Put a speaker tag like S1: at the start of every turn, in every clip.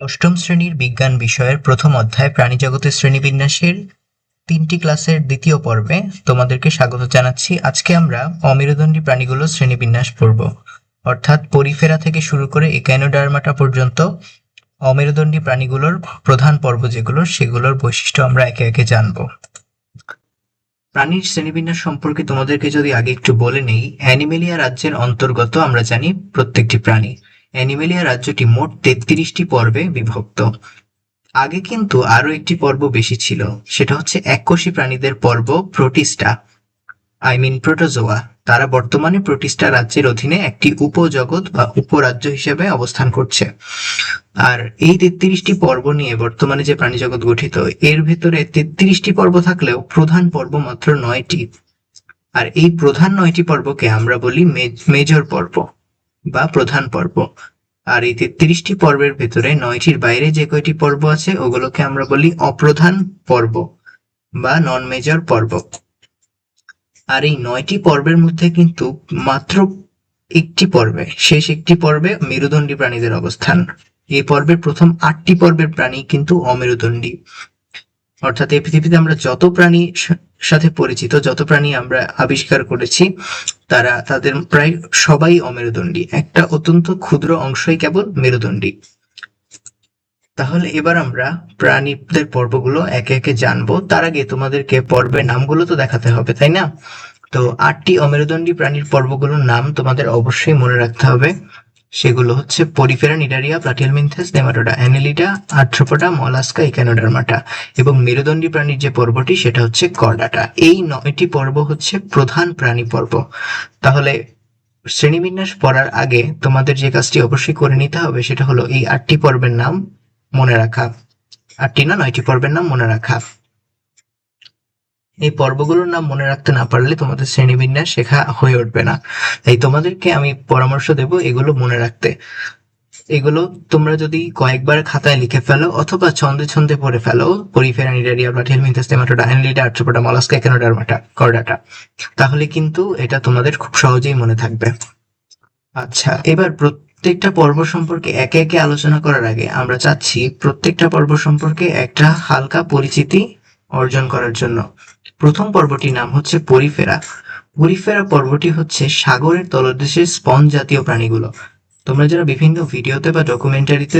S1: অষ্টম শ্রেণীর বিজ্ঞান বিষয়ের প্রথম অধ্যায় প্রাণীজগতের শ্রেণীবিন্যাসের ৩টি ক্লাসের দ্বিতীয় পর্বে তোমাদেরকে স্বাগত জানাচ্ছি। আজকে আমরা অমেরুদণ্ডী প্রাণীগুলোর শ্রেণীবিন্যাস পড়ব, অর্থাৎ পরিফেরা থেকে শুরু করে একাইনোডার্মাটা পর্যন্ত অমেরুদণ্ডী প্রাণীগুলোর প্রধান পর্ব যেগুলো, সেগুলোর বৈশিষ্ট্য আমরা একে একে জানব। প্রাণীর শ্রেণীবিন্যাস সম্পর্কে তোমাদেরকে যদি আগে একটু বলে নেই, অ্যানিমেলিয়া রাজ্যের অন্তর্গত আমরা জানি প্রত্যেকটি প্রাণী। অ্যানিমেলিয়া রাজ্যটি মোট ৩৩টি পর্বে বিভক্ত। আগে কিন্তু আরো একটি পর্ব বেশি ছিল, সেটা হচ্ছে এককোষী প্রাণীদের পর্ব প্রোটিস্টা, প্রোটোজোয়া। তারা বর্তমানে প্রোটিস্টা রাজ্যের অধীনে একটি উপজগৎ বা উপরাজ্য হিসেবে অবস্থান করছে। আর এই ৩৩টি পর্ব নিয়ে বর্তমানে যে প্রাণীজগৎ গঠিত, এর ভেতরে ৩৩টি পর্ব থাকলেও প্রধান পর্ব মাত্র ৯টি। আর এই প্রধান ৯টি পর্বকে আমরা বলি মেজর পর্ব বা প্রধান পর্ব। আর এই ৩৩টি পর্বের ভেতরে ৯টির বাইরে যে কয়টি পর্ব আছে ওগুলোকে আমরা বলি অপ্রধান পর্ব বা নন মেজর পর্ব। আর এই ৯টি পর্বের মধ্যে কিন্তু মাত্র শেষ একটি পর্বে মেরুদণ্ডী প্রাণীদের অবস্থান। এই পর্বের প্রথম ৮টি পর্বের প্রাণী কিন্তু অমেরুদণ্ডী। অর্থাৎ এই পৃথিবীতে আমরা যত প্রাণী সাথে পরিচিত, যত প্রাণী আমরা আবিষ্কার করেছি, তাদের প্রায় সবাই অমেরুদণ্ডী। একটা অত্যন্ত ক্ষুদ্র অংশই কেবল মেরুদণ্ডী। তাহলে এবার আমরা প্রাণীদের পর্বগুলো একে একে জানবো। তার আগে তোমাদেরকে পর্বের নামগুলো তো দেখাতে হবে, তাই না? তো ৮টি অমেরুদণ্ডী প্রাণীর পর্বগুলোর নাম তোমাদের অবশ্যই মনে রাখতে হবে। সেগুলো হচ্ছে Porifera, Cnidaria, Platyhelminthes, Nematoda, Annelida, Arthropoda, Mollusca, Echinodermata. এবং মেরুদণ্ডী প্রাণীর যে পর্বটি সেটা হচ্ছে কর্ডাটা। এই ৯টি পর্ব হচ্ছে প্রধান প্রাণী পর্ব। তাহলে শ্রেণীবিন্যাস পড়ার আগে তোমাদের যে কাজটি অবশ্যই করে নিতে হবে সেটা হলো এই ৮টি পর্বের নাম মনে রাখা। ৮টি না, ৯টি পর্বের নাম মনে রাখা। এই পর্বগুলোর নাম মনে রাখতে না পারলে তোমাদের শ্রেণীবিন্যাস শেখা হয়ে উঠবে না। তাই তোমাদেরকে আমি পরামর্শ দেব এগুলো মনে রাখতে। এগুলো তোমরা যদি কয়েকবার খাতায় লিখে ফেলো অথবা ছন্দে ছন্দে পড়ে ফেলো, Porifera, Cnidaria, Platyhelminthes, Nematoda, Annelida, Arthropoda, Mollusca, Echinodermata, Chordata, তাহলে কিন্তু এটা তোমাদের খুব সহজেই মনে থাকবে। আচ্ছা, এবার প্রত্যেকটা পর্ব সম্পর্কে একে একে আলোচনা করার আগে আমরা চাচ্ছি প্রত্যেকটা পর্ব সম্পর্কে একটা হালকা পরিচিতি অর্জন করার জন্য। প্রথম পর্বটির নাম হচ্ছে পরিফেরা। পরিফেরা পর্বটি হচ্ছে সাগরের তলদেশের স্পঞ্জ জাতীয় প্রাণীগুলো। তোমরা যারা বিভিন্ন ভিডিওতে বা ডকুমেন্টারিতে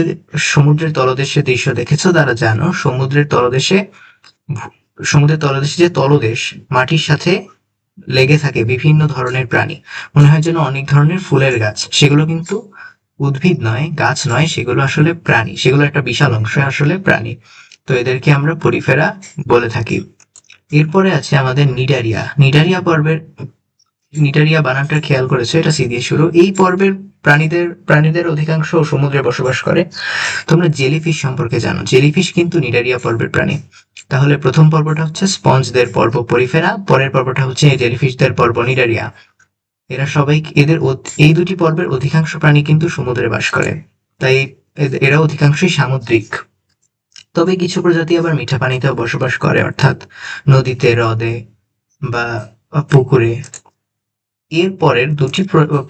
S1: সমুদ্রের তলদেশের দৃশ্য দেখেছো তারা জানো সমুদ্রের তলদেশে যে তলদেশ, মাটির সাথে লেগে থাকে বিভিন্ন ধরনের প্রাণী। মনে হয় যেন অনেক ধরনের ফুলের গাছ, সেগুলো কিন্তু উদ্ভিদ নয়, গাছ নয়, সেগুলো আসলে প্রাণী। সেগুলো একটা বিশাল অংশ আসলে প্রাণী। তো এদেরকে আমরা পরিফেরা বলে থাকি। এরপরে আছে আমাদের নিডারিয়া। নিডারিয়া বানানটা খেয়াল করেছো, এটা সি দিয়ে শুরু। এই পর্বের প্রাণীদের অধিকাংশ সমুদ্রে বসবাস করে। তোমরা জেলিফিশ সম্পর্কে জানো, জেলিফিশ কিন্তু নিডারিয়া পর্বের প্রাণী। তাহলে প্রথম পর্বটা হচ্ছে স্পঞ্জদের পর্ব পরিফেরা, পরের পর্বটা হচ্ছে জেলিফিশদের পর্ব নিডারিয়া। এই দুটি পর্বের অধিকাংশ প্রাণী কিন্তু সমুদ্রে বাস করে, তাই এরা অধিকাংশই সামুদ্রিক। তবে কিছু প্রজাতি আবার মিঠা পানিতেও বসবাস করে, অর্থাৎ নদীতে, হ্রদে বা পুকুরে। এর পরের দুটি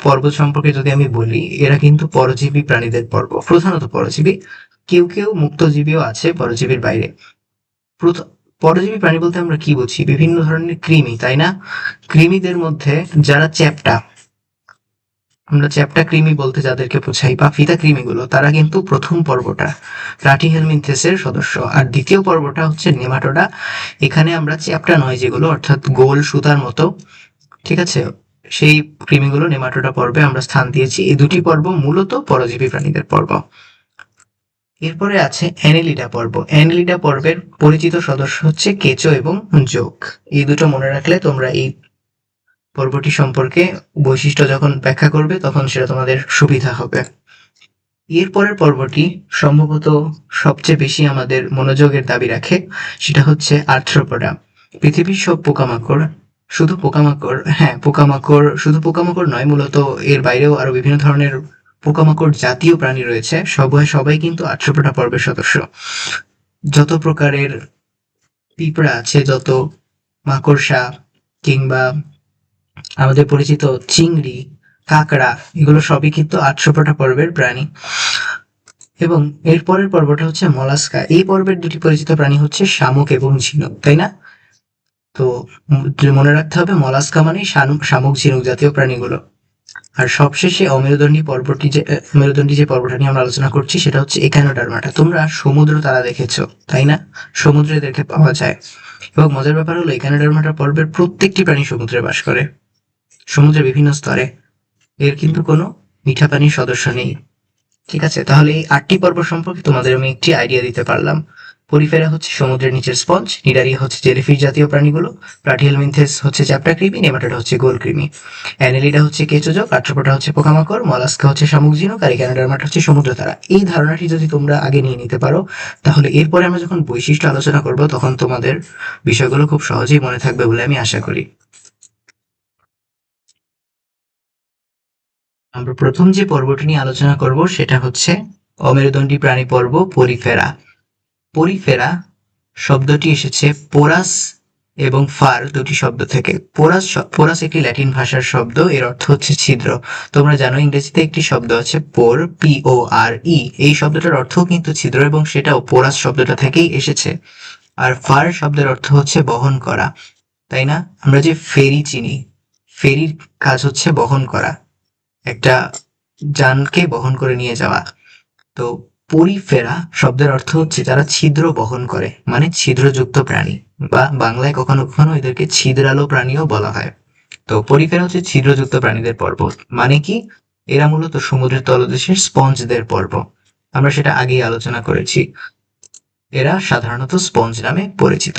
S1: পর্ব সম্পর্কে যদি আমি বলি, এরা কিন্তু পরজীবী প্রাণীদের পর্ব, প্রধানত পরজীবী। কেউ কেউ মুক্তজীবীও আছে পরজীবীর বাইরে। পরজীবী প্রাণী বলতে আমরা কি বুঝি? বিভিন্ন ধরনের কৃমি, তাই না? কৃমিদের মধ্যে যারা আমরা চ্যাপ্টা কৃমি বলতে যাদেরকে বোঝাই, বা ফিতা কৃমিগুলো, তারা কিন্তু প্রথম পর্বটা প্লাটিহেলমিনথেসের সদস্য। আর দ্বিতীয় পর্বটা হচ্ছে নেমাটোডা। এখানে আমরা চ্যাপ্টা নয় যেগুলো, অর্থাৎ গোল সুতার মতো, ঠিক আছে, সেই কৃমিগুলো নেমাটোডা পর্বে আমরা স্থান দিয়েছি। এই দুটি পর্ব মূলত পরজীবী প্রাণীদের পর্ব। এরপরে আছে অ্যানেলিডা পর্ব। অ্যানেলিডা পর্বের পরিচিত সদস্য হচ্ছে কেঁচো এবং জোঁক। এই দুটো মনে রাখলে তোমরা এই পর্বটি সম্পর্কে বৈশিষ্ট্য যখন ব্যাখ্যা করবে তখন সেটা তোমাদের সুবিধা হবে। এরপরের পর্বটি সম্ভবত সবচেয়ে বেশি আমাদের মনোযোগের দাবি রাখে, সেটা হচ্ছে আর্থ্রোপোডা। পৃথিবীর সব পোকামাকড়, শুধু পোকামাকড় নয়, মূলত এর বাইরেও আরো বিভিন্ন ধরনের পোকামাকড় জাতীয় প্রাণী রয়েছে, সবাই কিন্তু আর্থ্রোপোডা পর্বের সদস্য। যত প্রকারের পিঁপড়া আছে, যত মাকড়সা কিংবা আমাদের পরিচিত চিংড়ি, কাঁকড়া, এগুলো সবই কিন্তু আর্থ্রোপোডা পর্বের প্রাণী। এবং এর পরের পর্বটা হচ্ছে মলাস্কা। এই পর্বের দুটি পরিচিত প্রাণী হচ্ছে শামুক এবং ঝিনুক, তাই না? তো মনে রাখতে হবে মলাস্কা মানে শামুক ঝিনুক জাতীয় প্রাণীগুলো। আর সবশেষে অমেরুদণ্ডী যে পর্বটা নিয়ে আমরা আলোচনা করছি সেটা হচ্ছে এখানোডার্মাটা। তোমরা সমুদ্র তারা দেখেছো, তাই না? সমুদ্রে এদেরকে পাওয়া যায়। এবং মজার ব্যাপার হলো এখানোডার্মাটা পর্বের প্রত্যেকটি প্রাণী সমুদ্রে বাস করে, সমুদ্রের বিভিন্ন স্তরে। এর কিন্তু কোনো মিঠা পানির সদস্য নেই। ঠিক আছে, তাহলে এই 8টি পর্ব সম্পর্কে তোমাদের আমি একটি আইডিয়া দিতে পারলাম। পরিফেরা হচ্ছে সমুদ্রের নিচের স্পঞ্জ, নিডারিয়া হচ্ছে জেলিফিশ জাতীয় প্রাণীগুলো, প্লাটিহেলমিনথেস হচ্ছে চ্যাপ্টা কৃমি, নেমাটোডা হচ্ছে গোল কৃমি, অ্যানেলিডা হচ্ছে কেঁচোজক, আর্থ্রোপোডা হচ্ছে পোকামাকড়, মলাস্কা হচ্ছে শামুক ঝিনুক, আর এখানোডার্মাটা হচ্ছে সমুদ্র তারা। এই ধারণাটি যদি তোমরা আগে নিয়ে নিতে পারো, তাহলে এরপরে আমরা যখন বৈশিষ্ট্য আলোচনা করব তখন তোমাদের বিষয়গুলো খুব সহজেই মনে থাকবে বলে আমি আশা করি। আমরা প্রথম যে পর্বটি নিয়ে আলোচনা করব সেটা হচ্ছে অমেরুদণ্ডী প্রাণী পর্ব, পরিফেরা। পরিফেরা শব্দটি এসেছে পোরাস এবং ফার দুটি শব্দ থেকে। পোরাস একটি ল্যাটিন ভাষার শব্দ, এর অর্থ হচ্ছে ছিদ্র। তোমরা জানো ইংরেজিতে একটি শব্দ আছে পোর, PORE। এই শব্দটার অর্থ কিন্তু ছিদ্র এবং সেটাও পোরাস শব্দটা থেকেই এসেছে। আর ফার শব্দের অর্থ হচ্ছে বহন করা, তাই না? আমরা যে ফেরি চিনি, ফেরির কাজ হচ্ছে বহন করা, একটা যানকে বহন করে নিয়ে যাওয়া। তো পরিফেরা শব্দের অর্থ হচ্ছে যারা ছিদ্র বহন করে, মানে ছিদ্রযুক্ত প্রাণী, বা বাংলায় কখনো কখনো এদেরকে ছিদ্রালো প্রাণীও বলা হয়। তো পরিফেরা হচ্ছে ছিদ্রযুক্ত প্রাণীদের পর্ব। মানে কি? এরা মূলত সমুদ্রের তলদেশের স্পঞ্জদের পর্ব। আমরা সেটা আগেই আলোচনা করেছি। এরা সাধারণত স্পঞ্জ নামে পরিচিত।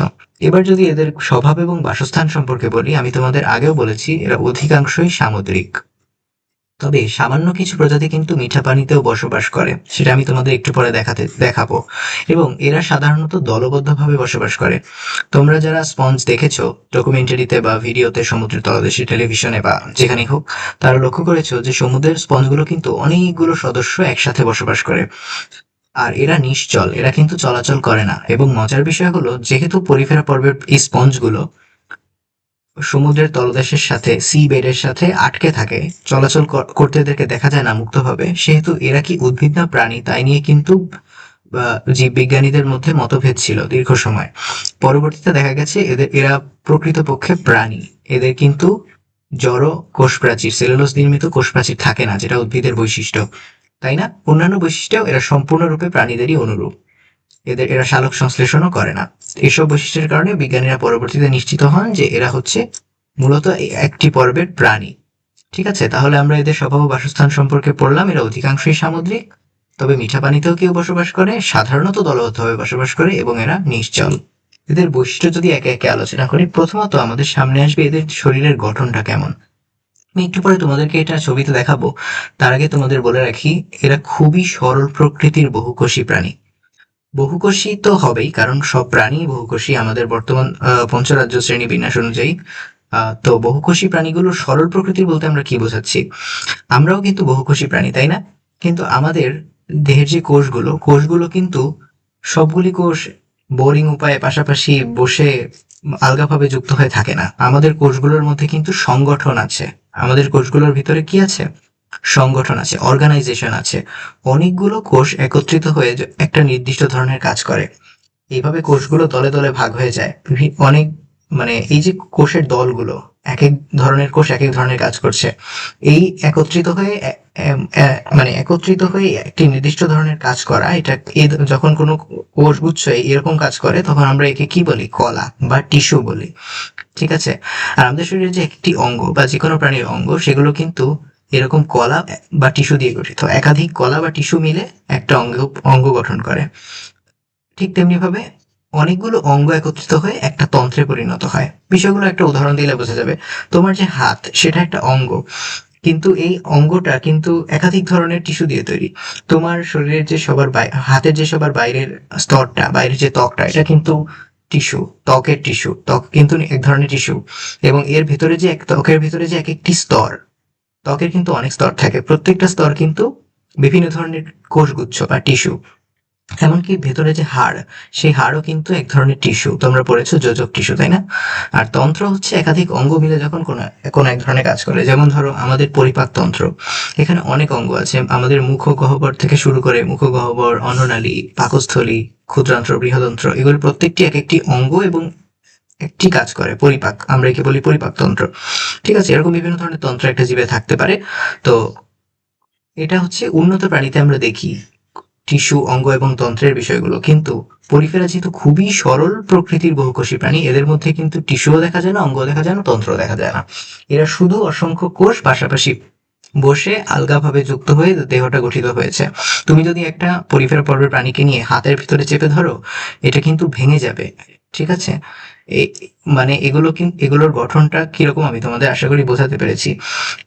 S1: এবার যদি এদের স্বভাব এবং বাসস্থান সম্পর্কে বলি, আমি তোমাদের আগেও বলেছি এরা অধিকাংশই সামুদ্রিক। তবে সামান্য কিছু প্রজাতি কিন্তু মিঠা পানিতেও বসবাস করে, সেটা আমি তোমাদের একটু পরে দেখাবো। এবং এরা সাধারণত দলবদ্ধভাবে বসবাস করে। তোমরা যারা স্পঞ্জ দেখেছো ডকুমেন্টারিতে বা ভিডিওতে, সমুদ্রের তলদেশে, টেলিভিশনে বা যেখানেই হোক, তারা লক্ষ্য করেছো যে সমুদ্রের স্পঞ্জগুলো কিন্তু অনেকগুলো সদস্য একসাথে বসবাস করে। আর এরা নিশ্চল, এরা কিন্তু চলাচল করে না। এবং মজার বিষয় হলো, যেহেতু পরিফেরা পর্বের এই স্পঞ্জগুলো সমুদ্রের তলদেশের সাথে, সি বেডের সাথে আটকে থাকে, চলাচল করতে এদেরকে দেখা যায় না মুক্তভাবে, সেহেতু এরা কি উদ্ভিদ না প্রাণী তাই নিয়ে কিন্তু জীববিজ্ঞানীদের মধ্যে মতভেদ ছিল দীর্ঘ সময়। পরবর্তীতে দেখা গেছে এরা প্রকৃতপক্ষে প্রাণী। এদের কিন্তু জড় কোষ প্রাচীর, সেলুলোজ নির্মিত কোষ প্রাচীর থাকে না, যেটা উদ্ভিদের বৈশিষ্ট্য, তাই না? অন্যান্য বৈশিষ্ট্যেও এরা সম্পূর্ণরূপে প্রাণীদেরই অনুরূপ। এরা সালোক সংশ্লেষণও করে না। এসব বৈশিষ্ট্যের কারণে বিজ্ঞানীরা পরবর্তীতে নিশ্চিত হন যে এরা হচ্ছে মূলত একটি পর্বের প্রাণী। ঠিক আছে, তাহলে আমরা এদের স্বভাব ও বাসস্থান সম্পর্কে পড়লাম। এরা অধিকাংশই সামুদ্রিক, তবে মিঠা পানিতেও কেউ বসবাস করে, সাধারণত দলবদ্ধভাবে বসবাস করে, এবং এরা নিশ্চল। এদের বৈশিষ্ট্য যদি একে একে আলোচনা করি, প্রথমত আমাদের সামনে আসবে এদের শরীরের গঠনটা কেমন। আমি একটু পরে তোমাদেরকে এটা ছবিতে দেখাবো, তার আগে তোমাদের বলে রাখি এরা খুবই সরল প্রকৃতির বহুকোষী প্রাণী। বহুকোষী তো হবেই, কারণ সব প্রাণী বহুকোষী আমাদের বর্তমান পঞ্চরাজ্য শ্রেণী বিন্যাস অনুযায়ী। তো বহুকোষী প্রাণীগুলো সরল প্রকৃতির বলতে আমরা কি বোঝাচ্ছি? আমরাও কিন্তু বহুকোষী প্রাণী, তাই না? কিন্তু আমাদের দেহের যে কোষগুলো কিন্তু সবগুলি কোষ বোরিং উপায়ে পাশাপাশি বসে আলগাভাবে যুক্ত হয়ে থাকে না। আমাদের কোষগুলোর মধ্যে কিন্তু সংগঠন আছে। আমাদের কোষগুলোর ভিতরে কি আছে? সংগঠন আছে, অর্গানাইজেশন আছে। অনেকগুলো কোষ একত্রিত হয়ে একটা নির্দিষ্ট ধরনের কাজ করে। এইভাবে কোষগুলো দলে দলে ভাগ হয়ে যায়। অনেক, মানে এই যে কোষের দলগুলো, এক এক ধরনের কোষ এক এক ধরনের কাজ করছে। এই একত্রিত হয়ে একটি নির্দিষ্ট ধরনের কাজ করা, এটা যখন কোনো কোষগুচ্ছ এরকম কাজ করে, তখন আমরা একে কি বলি? কলা বা টিস্যু বলি। ঠিক আছে, আর আমাদের শরীরের যে একটি অঙ্গ বা যে কোনো প্রাণীর অঙ্গ, সেগুলো কিন্তু এরকম কলা বা টিস্যু দিয়ে গঠিত। একাধিক কলা বা টিস্যু মিলে একটা অঙ্গ গঠন করে। ঠিক তেমনি ভাবে অনেকগুলো অঙ্গ একত্রিত হয়ে একটা তন্ত্রে পরিণত হয়। বিষয়গুলো একটা উদাহরণ দিলে বোঝা যাবে। তোমার যে হাত, সেটা একটা অঙ্গ, কিন্তু এই অঙ্গটা কিন্তু একাধিক ধরনের টিস্যু দিয়ে তৈরি। তোমার শরীরের যে হাতের যে সবার বাইরের স্তরটা, বাইরের যে ত্বকটা, এটা কিন্তু টিস্যু, ত্বকের টিস্যু। ত্বক কিন্তু এক ধরনের টিস্যু, এবং এর ভিতরে যে ত্বকের ভিতরে যে এক একটি স্তর, ত্বকের কিন্তু অনেক স্তর থাকে, প্রত্যেকটা স্তর কিন্তু বিভিন্ন ধরনের কোষগুচ্ছ বা টিস্যু। এমনকি ভেতরে যে হাড়, সেই হাড়ও কিন্তু এক ধরনের টিস্যু, তোমরা পড়েছো যোজক টিস্যু, তাই না? আর তন্ত্র হচ্ছে একাধিক অঙ্গ মিলে যখন কোনো এক ধরনের কাজ করে, যেমন ধরো আমাদের পরিপাক তন্ত্র, এখানে অনেক অঙ্গ আছে, আমাদের মুখ গহ্বর থেকে শুরু করে মুখ গহ্বর, অন্ননালী, পাকস্থলী, ক্ষুদ্রান্ত্র, বৃহদন্ত্র, এগুলো প্রত্যেকটি এক একটি অঙ্গ এবং একটি কাজ করে, পরিপাক, আমরা একে বলি পরিপাক তন্ত্র। ঠিক আছে, এরকম বিভিন্ন ধরনের তন্ত্র একটা জীবে থাকতে পারে। তো এটা হচ্ছে উন্নত প্রাণীতে আমরা দেখি টিস্যু, অঙ্গ এবং তন্ত্রের বিষয়গুলো, কিন্তু পরিফেরা যেহেতু খুবই সরল প্রকৃতির বহুকোষী প্রাণী, এদের মধ্যে কিন্তু টিস্যুও দেখা যায় না, অঙ্গও দেখা যায় না, তন্ত্রও দেখা যায় না। এরা শুধু অসংখ্য কোষ পাশাপাশি বসে আলগাভাবে যুক্ত হয়ে দেহটা গঠিত হয়েছে। তুমি যদি একটা পরিফেরা পর্বের প্রাণীকে নিয়ে হাতের ভিতরে চেপে ধরো, এটা কিন্তু ভেঙে যাবে। ঠিক আছে, মানে এগুলো কিন্তু, এগুলোর গঠনটা কিরকম আমি তোমাদের আশা করি বোঝাতে পেরেছি।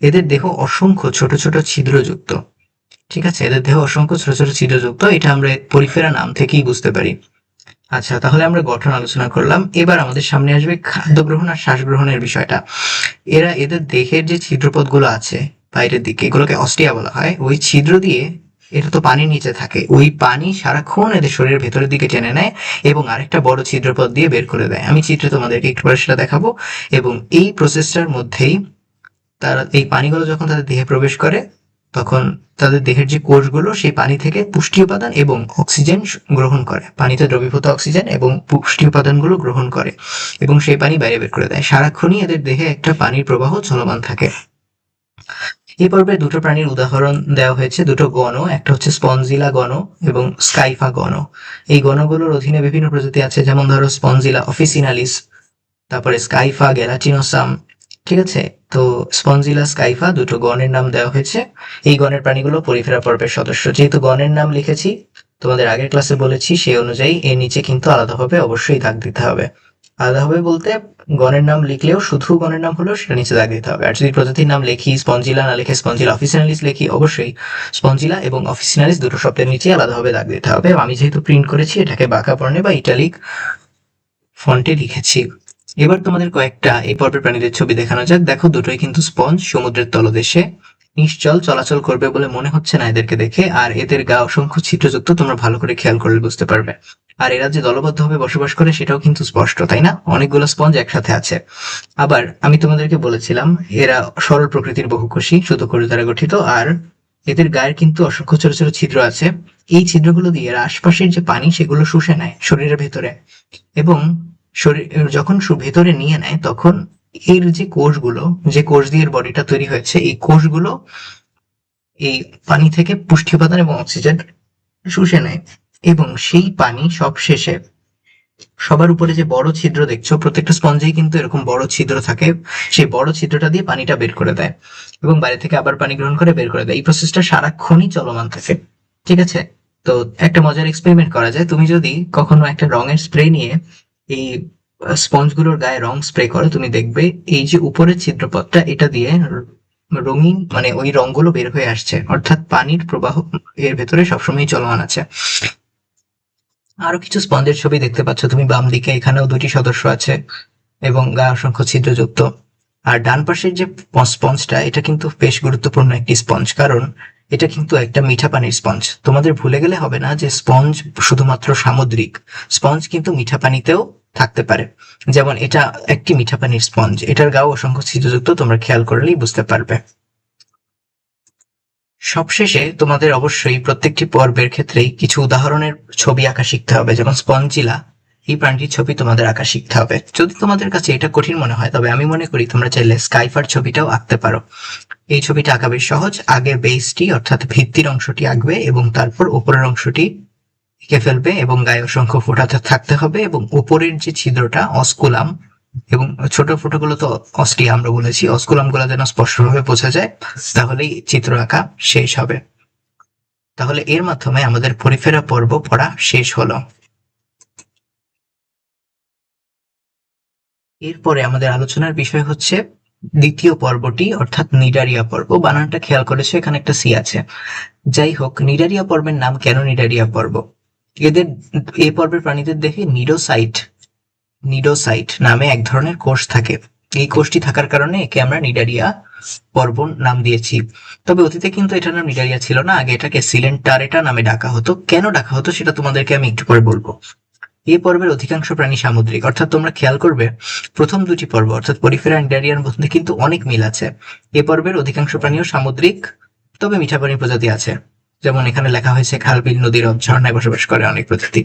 S1: এদের দেহ অসংখ্য ছোট ছোট ছিদ্রযুক্ত। ঠিক আছে, এদের দেহ অসংখ্য ছোট ছোট ছিদ্রযুক্ত, এটা আমরা পরিফেরা নাম থেকেই বুঝতে পারি। আচ্ছা, তাহলে আমরা গঠন আলোচনা করলাম, এবার আমাদের সামনে আসবে খাদ্য গ্রহণ আর শ্বাস গ্রহণের বিষয়টা। এদের দেহের যে ছিদ্রপথগুলো আছে বাইরের দিকে, এগুলোকে অস্টিয়া বলা হয়। ওই ছিদ্র দিয়ে, এটা তো পানির নিচে থাকে, ওই পানি সারাক্ষণ এদের শরীরের ভেতরের দিকে টেনে নেয় এবং আরেকটা বড় ছিদ্রপথ দিয়ে বের করে দেয়। আমি চিত্রে তোমাদেরকে একটু পরে সেটা দেখাবো। এবং এই প্রসেসটার মধ্যেই তারা, এই পানিগুলো যখন তাদের দেহে প্রবেশ করে, তখন তাদের দেহের যে কোষগুলো সেই পানি থেকে পুষ্টি উপাদান এবং অক্সিজেন গ্রহণ করে, পানিতে দ্রবীভূত অক্সিজেন এবং পুষ্টি উপাদানগুলো গ্রহণ করে এবং সেই পানি বাইরে বের করে দেয়। সারাক্ষণই এদের দেহে একটা পানির প্রবাহ চলমান থাকে। এই পর্বে দুটো প্রাণীর উদাহরণ দেওয়া হয়েছে, দুটো গণ, একটা হচ্ছে স্পঞ্জিলা গণ এবং স্কাইফা গণ। এই গণগুলোর অধীনে বিভিন্ন প্রজাতি আছে, যেমন ধরো স্পঞ্জিলা অফিসিনালিস, তারপরে স্কাইফা গ্যালাটিনোসাম। ঠিক আছে, তো স্পঞ্জিলা, স্কাইফা দুটো গণের নাম দেওয়া হয়েছে। এই গণের প্রাণীগুলো পরিফেরা পর্বের সদস্য। যেহেতু গণের নাম লিখেছি, তোমাদের আগের ক্লাসে বলেছি, সেই অনুযায়ী এর নিচে কিন্তু আলাদাভাবে অবশ্যই দাগ দিতে হবে। আলাদাভাবে বলতে, গণের নাম লিখলেও, শুধু গণের নাম হলেও সেটা নিচে দাগ দিতে হবে। আর যদি প্রজাতির নাম লিখি, স্পঞ্জিলা না লিখে স্পঞ্জিলা অফিসিনালিস লিখি, অবশ্যই স্পঞ্জিলা এবং অফিসিনালিস দুটো শব্দের নিচে আলাদাভাবে দাগ দিতে হবে। আমি যেহেতু প্রিন্ট করেছি, এটাকে বাঁকা বর্ণে বা ইটালিক ফন্টে লিখেছি। এবার তোমাদের কয়েকটা এই পর্বের প্রাণীদের ছবি দেখানো যাক। দেখো, দুটোই কিন্তু স্পঞ্জ, সমুদ্রের তলদেশে নিশ্চল চলাচল করবে বলে মনে হচ্ছে না এদেরকে দেখে। আর এদের গা অসংখ্য ছিদ্রযুক্ত, তোমরা ভালো করে খেয়াল করলে বুঝতে পারবে। আর এরা যে দলবদ্ধভাবে বসবাস করে সেটাও কিন্তু স্পষ্ট, তাই না? অনেকগুলো স্পঞ্জ একসাথে আছে। আবার আমি তোমাদেরকে বলেছিলাম এরা সরল প্রকৃতির বহুকোষী, শুধু কোষ দ্বারা গঠিত। আর এদের গায়ের কিন্তু অসংখ্য ছোট ছোট ছিদ্র আছে। এই ছিদ্রগুলো দিয়ে এরা আশপাশের যে পানি সেগুলো শুষে নেয় শরীরের ভেতরে, এবং শরীর যখন ভেতরে নিয়ে নেয়, তখন এর যে কোষগুলো, যে কোষ দিয়ে বডিটা তৈরি হয়েছে, এই কোষগুলো এই পানি থেকে পুষ্টি উপাদান এবং অক্সিজেন শুষে নেয়। এবং সেই পানি সব শেষে সবার উপরে যে বড় ছিদ্র দেখছো, প্রত্যেকটা স্পঞ্জেই কিন্তু এরকম বড় ছিদ্র থাকে, সেই বড় ছিদ্রটা দিয়ে পানিটা বের করে দেয় এবং বাইরে থেকে আবার পানি গ্রহণ করে বের করে দেয়। এই প্রসেসটা সারাক্ষণই চলমান থাকে। ঠিক আছে, তো একটা মজার এক্সপেরিমেন্ট করা যায়। তুমি যদি কখনো একটা রঙের স্প্রে নিয়ে এই স্পঞ্জগুলোর গায়ে রং স্প্রে করো, তুমি দেখবে এই যে উপরের ছিদ্রপথটা, এটা দিয়ে রঙিন, মানে ওই রংগুলো বের হয়ে আসছে, অর্থাৎ পানির প্রবাহ এর ভেতরে সবসময় চলমান আছে। আরো কিছু স্পঞ্জের ছবি দেখতে পাচ্ছ তুমি বাম দিকে, এখানেও দুটি সদস্য আছে এবং গায়ে অসংখ্য ছিদ্রযুক্ত। আর ডান পাশের যে স্পঞ্জটা, এটা কিন্তু বেশ গুরুত্বপূর্ণ একটি স্পঞ্জ, কারণ এটা কিন্তু একটা মিঠা পানির স্পঞ্জ। তোমাদের ভুলে গেলে হবে না যে স্পঞ্জ শুধুমাত্র সামুদ্রিক, স্পঞ্জ কিন্তু মিঠা পানিতেও থাকতে পারে। যেমন এটা একটি মিঠা পানির স্পঞ্জ, এটার গাও অসংখ্য ছিদ্রযুক্ত, তোমরা খেয়াল করলেই বুঝতে পারবে। সবশেষে তোমাদের অবশ্যই প্রত্যেকটি পর্বের ক্ষেত্রেই কিছু উদাহরণের ছবি আঁকা শিখতে হবে। যেমন স্পঞ্জিলা, এই প্রাণীটির ছবি তোমাদের আঁকা শিখতে হবে। যদি তোমাদের কাছে এটা কঠিন মনে হয়, তবে আমি মনে করি তোমরা চাইলে স্কাইফার ছবিটাও আঁকতে পারো। এই ছবিটা আঁকা বেশ সহজ। আগে বেসটি অর্থাৎ ভিত্তির অংশটি আঁকবে এবং তারপর উপরের অংশটি এঁকে ফেলবে এবং গায়ে অসংখ্য ফোঁটা থাকতে হবে, এবং উপরের যে ছিদ্রটা অস্কুলাম, এবং ছোট ফুটোগুলো তো অস্টিয়া আমরা বলেছি, অস্কুলাম গুলো যেন স্পষ্টভাবে বোঝা যায়, তাহলেই চিত্র আঁকা শেষ হবে। তাহলে এর মাধ্যমে আমাদের পরিফেরা পর্ব পড়া শেষ হলো। এরপরে আমাদের আলোচনার বিষয় হচ্ছে দ্বিতীয় পর্বটি, অর্থাৎ নিডারিয়া পর্ব। বানানটা খেয়াল করেছো, এখানে একটা সি আছে। যাই হোক, নিডারিয়া পর্বের নাম কেন নিডারিয়া পর্ব? এদের, এই পর্বের প্রাণীদের দেখে নিডোসাইট নামে এক ধরনের কোষ থাকে। এই কোষটি থাকার কারণে একে আমরা নিডারিয়া পর্ব নাম দিয়েছি। তবে অতীতে কিন্তু এটার নাম নিডারিয়া ছিল না, আগে এটাকে সিলেন্টারেটা নামে ডাকা হতো। কেন ডাকা হতো সেটা তোমাদেরকে আমি একটু পরে বলবো। এই পর্বের অধিকাংশ প্রাণী সামুদ্রিক, অর্থাৎ তোমরা খেয়াল করবে প্রথম দুটি পর্ব অর্থাৎ পরিফেরা নিডারিয়ার মধ্যে কিন্তু অনেক মিল আছে। এ পর্বের অধিকাংশ প্রাণীও সামুদ্রিক, তবে মিঠা পানির প্রজাতি আছে। যেমন এখানে লেখা হয়েছে খাল, বিল, নদী, হ্রদ, ঝর্ণায় বসবাস করে অনেক প্রজাতি।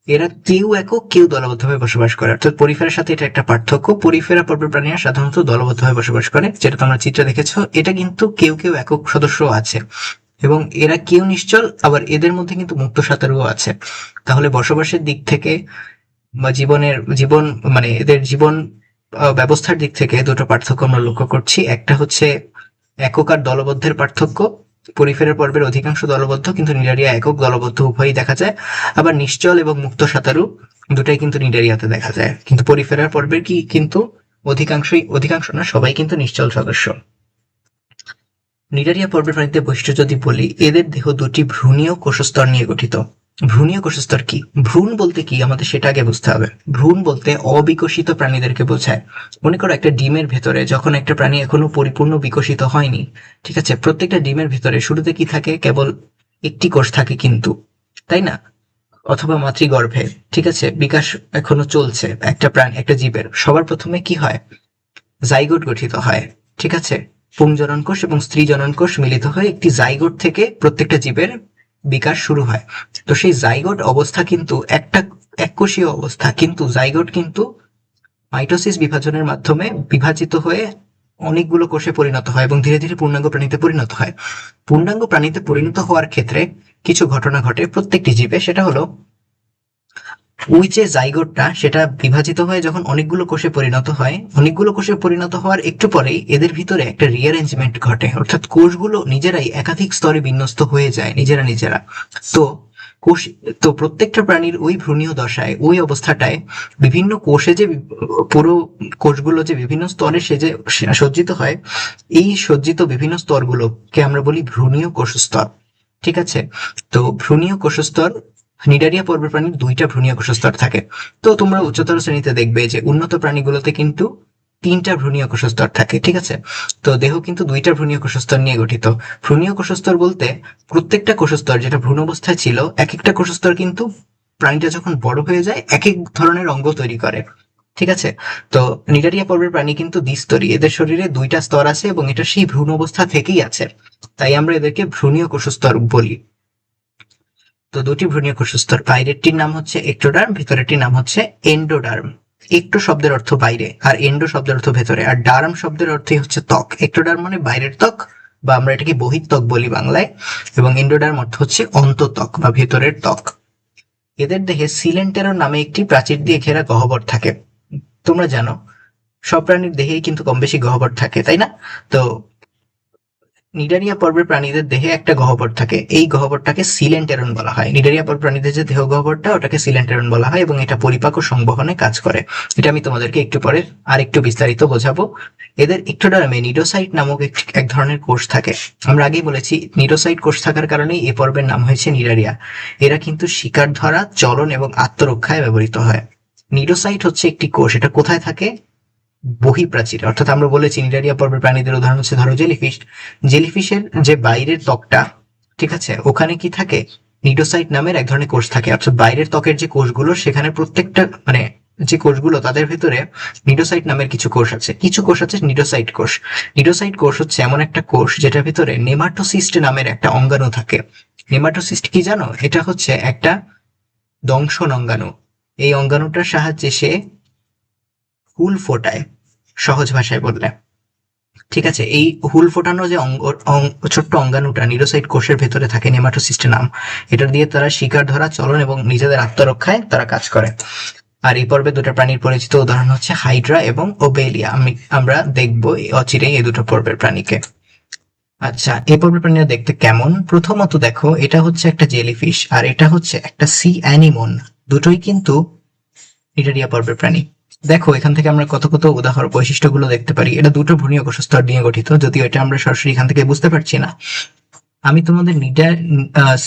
S1: এরা কেউ একক কেউ দলবদ্ধভাবে বসবাস করে, অর্থাৎ পরিফেরার সাথে এটা একটা পার্থক্য। পরিফেরা পর্বের প্রাণীরা সাধারণত দলবদ্ধভাবে বসবাস করে, যেটা তোমরা চিত্রে দেখেছো। এটা কিন্তু কেউ কেউ একক সদস্য আছে এবং এরা কেউ নিশ্চল, আবার এদের মধ্যে কিন্তু মুক্ত সাঁতারুও আছে। তাহলে বসবাসের দিক থেকে বা জীবন মানে এদের জীবন ব্যবস্থার দিক থেকে দুটো পার্থক্য আমরা লক্ষ্য করছি। একটা হচ্ছে একক আর দলবদ্ধের পার্থক্য। পরিফেরা পর্বের অধিকাংশ দলবদ্ধ, কিন্তু নিডারিয়া একক দলবদ্ধ উভয়ই দেখা যায়। আবার নিশ্চল এবং মুক্ত সাঁতারু দুটাই কিন্তু নিডারিয়াতে দেখা যায়, কিন্তু পরিফেরার পর্বের কিন্তু অধিকাংশ না, সবাই কিন্তু নিশ্চল সদস্য। নিডারিয়া পর্বের প্রাণীদের বৈশিষ্ট্য যদি বলি, এদের দেহ দুটি ভ্রূণীয় কোষস্তর নিয়ে গঠিত। ভ্রূণীয় কোষস্তর কি? ভ্রূণ বলতে কি আমাদের সেটা আগে বুঝতে হবে। ভ্রূণ বলতে অবিকশিত প্রাণীদেরকে বোঝায়। মনে করো একটা ডিমের ভেতরে যখন একটা প্রাণী এখনো পরিপূর্ণ বিকশিত হয়নি, ঠিক আছে, প্রত্যেকটা ডিমের ভেতরে শুরুতে কি থাকে? কেবল একটি কোষ থাকে কিন্তু, তাই না? অথবা মাতৃগর্ভে, ঠিক আছে, বিকাশ এখনো চলছে একটা জীবের। সবার প্রথমে কি হয়? জাইগোট গঠিত হয়, ঠিক আছে। পুংজনন কোষ এবং স্ত্রী জনন কোষ মিলিত হয়ে একটি জাইগোট থেকে প্রত্যেকটা জীবের বিকাশ শুরু হয়। তো সেই জাইগোট অবস্থা কিন্তু একটা এককোষীয় অবস্থা, কিন্তু জাইগোট কিন্তু মাইটোসিস বিভাজনের মাধ্যমে বিভাজিত হয়ে অনেকগুলো কোষে পরিণত হয় এবং ধীরে ধীরে পূর্ণাঙ্গ প্রাণীতে পরিণত হয়। পূর্ণাঙ্গ প্রাণীতে পরিণত হওয়ার ক্ষেত্রে কিছু ঘটনা ঘটে প্রত্যেকটি জীবে। সেটা হলো ওই যে জাইগোটটা সেটা বিভাজিত হয়ে যখন অনেকগুলো কোষে পরিণত হওয়ার একটু পরেই এদের ভিতরে একটা রিঅ্যারেঞ্জমেন্ট ঘটে, অর্থাৎ কোষগুলো নিজেরাই একাধিক স্তরে বিন্যস্ত হয়ে যায় নিজেরা। তো কোষ তো প্রত্যেকটা প্রাণীর ওই ভ্রূণীয় দশায়, ওই অবস্থাটায় বিভিন্ন কোষে যে পুরো কোষগুলো যে বিভিন্ন স্তরে সে যে সজ্জিত হয়, এই সজ্জিত বিভিন্ন স্তরগুলোকে আমরা বলি ভ্রূণীয় কোষস্তর, ঠিক আছে। তো ভ্রূণীয় কোষস্তর, নিডারিয়া পর্বের প্রাণীর দুইটা ভ্রূণীয় কোষস্তর থাকে। তো তোমরা উচ্চতর শ্রেণীতে দেখবে যে উন্নত প্রাণীগুলোতে কিন্তু তিনটা ভ্রূণীয় কোষস্তর থাকে, ঠিক আছে। তো দেহ কিন্তু দুইটা ভ্রূণীয় কোষস্তর নিয়ে গঠিত। ভ্রূণীয় কোষস্তর বলতে প্রত্যেকটা কোষস্তর যেটা ভ্রূণ অবস্থায় ছিল, এক একটা কোষস্তর কিন্তু প্রাণীটা যখন বড় হয়ে যায় এক এক ধরনের অঙ্গ তৈরি করে, ঠিক আছে। তো নিডারিয়া পর্বের প্রাণী কিন্তু দ্বিস্তরী, এদের শরীরে দুইটা স্তর আছে এবং এটা সেই ভ্রূণ অবস্থা থেকেই আছে, তাই আমরা এদেরকে ভ্রূণীয় কোষস্তর বলি। তো দুটি ভ্রূণীয় কোষস্তর, বাইরেরটির নাম হচ্ছে এক্টোডার্ম, ভেতরেরটির নাম হচ্ছে এন্ডোডার্ম। একটো শব্দের অর্থ বাইরে আর এন্ডো শব্দের অর্থ ভেতরে, আর ডার্ম শব্দের অর্থই হচ্ছে ত্বক। এক্টোডার্ম মানে বাইরের ত্বক বা আমরা এটাকে বহিঃত্বক বলি বাংলায়, এবং এন্ডোডার্ম অর্থ হচ্ছে অন্তঃত্বক বা ভেতরের ত্বক। এদের দেহে সিলেন্টেরন নামে একটি প্রাচীর দিয়ে ঘেরা গহ্বর থাকে। তোমরা জানো সব প্রাণীর দেহেই কিন্তু কম বেশি গহ্বর থাকে, তাই না? তো নিডারিয়া পর্বের প্রাণীদের দেহে একটা গহ্বর থাকে, এই গহ্বরটাকে সিলেন্টেরন বলা হয়। নিডারিয়া পর্বের প্রাণীদের যে দেহ গহ্বরটা, ওটাকে সিলেন্টেরন বলা হয় এবং এটা পরিপাক ও সংবহনে কাজ করে। এটা আমি তোমাদেরকে একটু পরে আর একটু বিস্তারিত বোঝাবো। এদের এক্টোডার্মে নিডোসাইট নামক এক ধরনের কোষ থাকে। আমরা আগেই বলেছি নিডোসাইট কোষ থাকার কারণেই এই পর্বের নাম হয়েছে নিডারিয়া। এরা কিন্তু শিকার ধরা, চলন এবং আত্মরক্ষায় ব্যবহৃত হয়। নিডোসাইট হচ্ছে একটি কোষ, এটা কোথায় থাকে? বহিঃপ্রাচীরে, অর্থাৎ আমরা বলেছি নিডারিয়া পর্বের প্রাণীদের উদাহরণ হচ্ছে ধরো জেলিফিশের যে বাইরের ত্বকটা, ঠিক আছে, ওখানে কি থাকে? নিডোসাইট নামের এক ধরনের কোষ থাকে, অর্থাৎ বাইরের ত্বকের যে কোষগুলো সেখানে প্রত্যেকটা মানে যে কোষগুলো তাদের ভিতরে নিডোসাইট নামের কিছু কোষ আছে নিডোসাইট কোষ। নিডোসাইট কোষ হচ্ছে এমন একটা কোষ যেটার ভিতরে নেমাটোসিস্ট নামের একটা অঙ্গাণু থাকে। নেমাটোসিস্ট কি জানো? এটা হচ্ছে একটা দংশন অঙ্গাণু। এই অঙ্গাণুটার সাহায্যে সে হুল ফোটায়, সহজ ভাষায় বললে, ঠিক আছে। এই হুল ফোটানো যে ছোট্ট অঙ্গাণুটা নিডোসাইট কোষের ভেতরে থাকে, নেমাটোসিস্ট নাম, এটা দিয়ে তারা শিকার ধরা, চলন এবং নিজেদের আত্মরক্ষায় তারা কাজ করে। আর এই পর্বে দুটো প্রাণীর পরিচিত উদাহরণ হচ্ছে হাইড্রা এবং ওবেলিয়া। আমরা দেখবো অচিরেই এই দুটো পর্বের প্রাণীকে। আচ্ছা, এই পর্বের প্রাণীরা দেখতে কেমন? প্রথমত দেখো, এটা হচ্ছে একটা জেলিফিশ আর এটা হচ্ছে একটা সি অ্যানিমন। দুটোই কিন্তু নিডারিয়া পর্বের প্রাণী। দেখো এখান থেকে আমরা কত কত উদাহরণ বৈশিষ্ট্যগুলো দেখতে পারি। এটা দুটো ভ্রূণীয় কোষস্তর নিয়ে গঠিত, যদিও এটা আমরা সরাসরি এখান থেকে বুঝতে পারছি না। আমি তোমাদের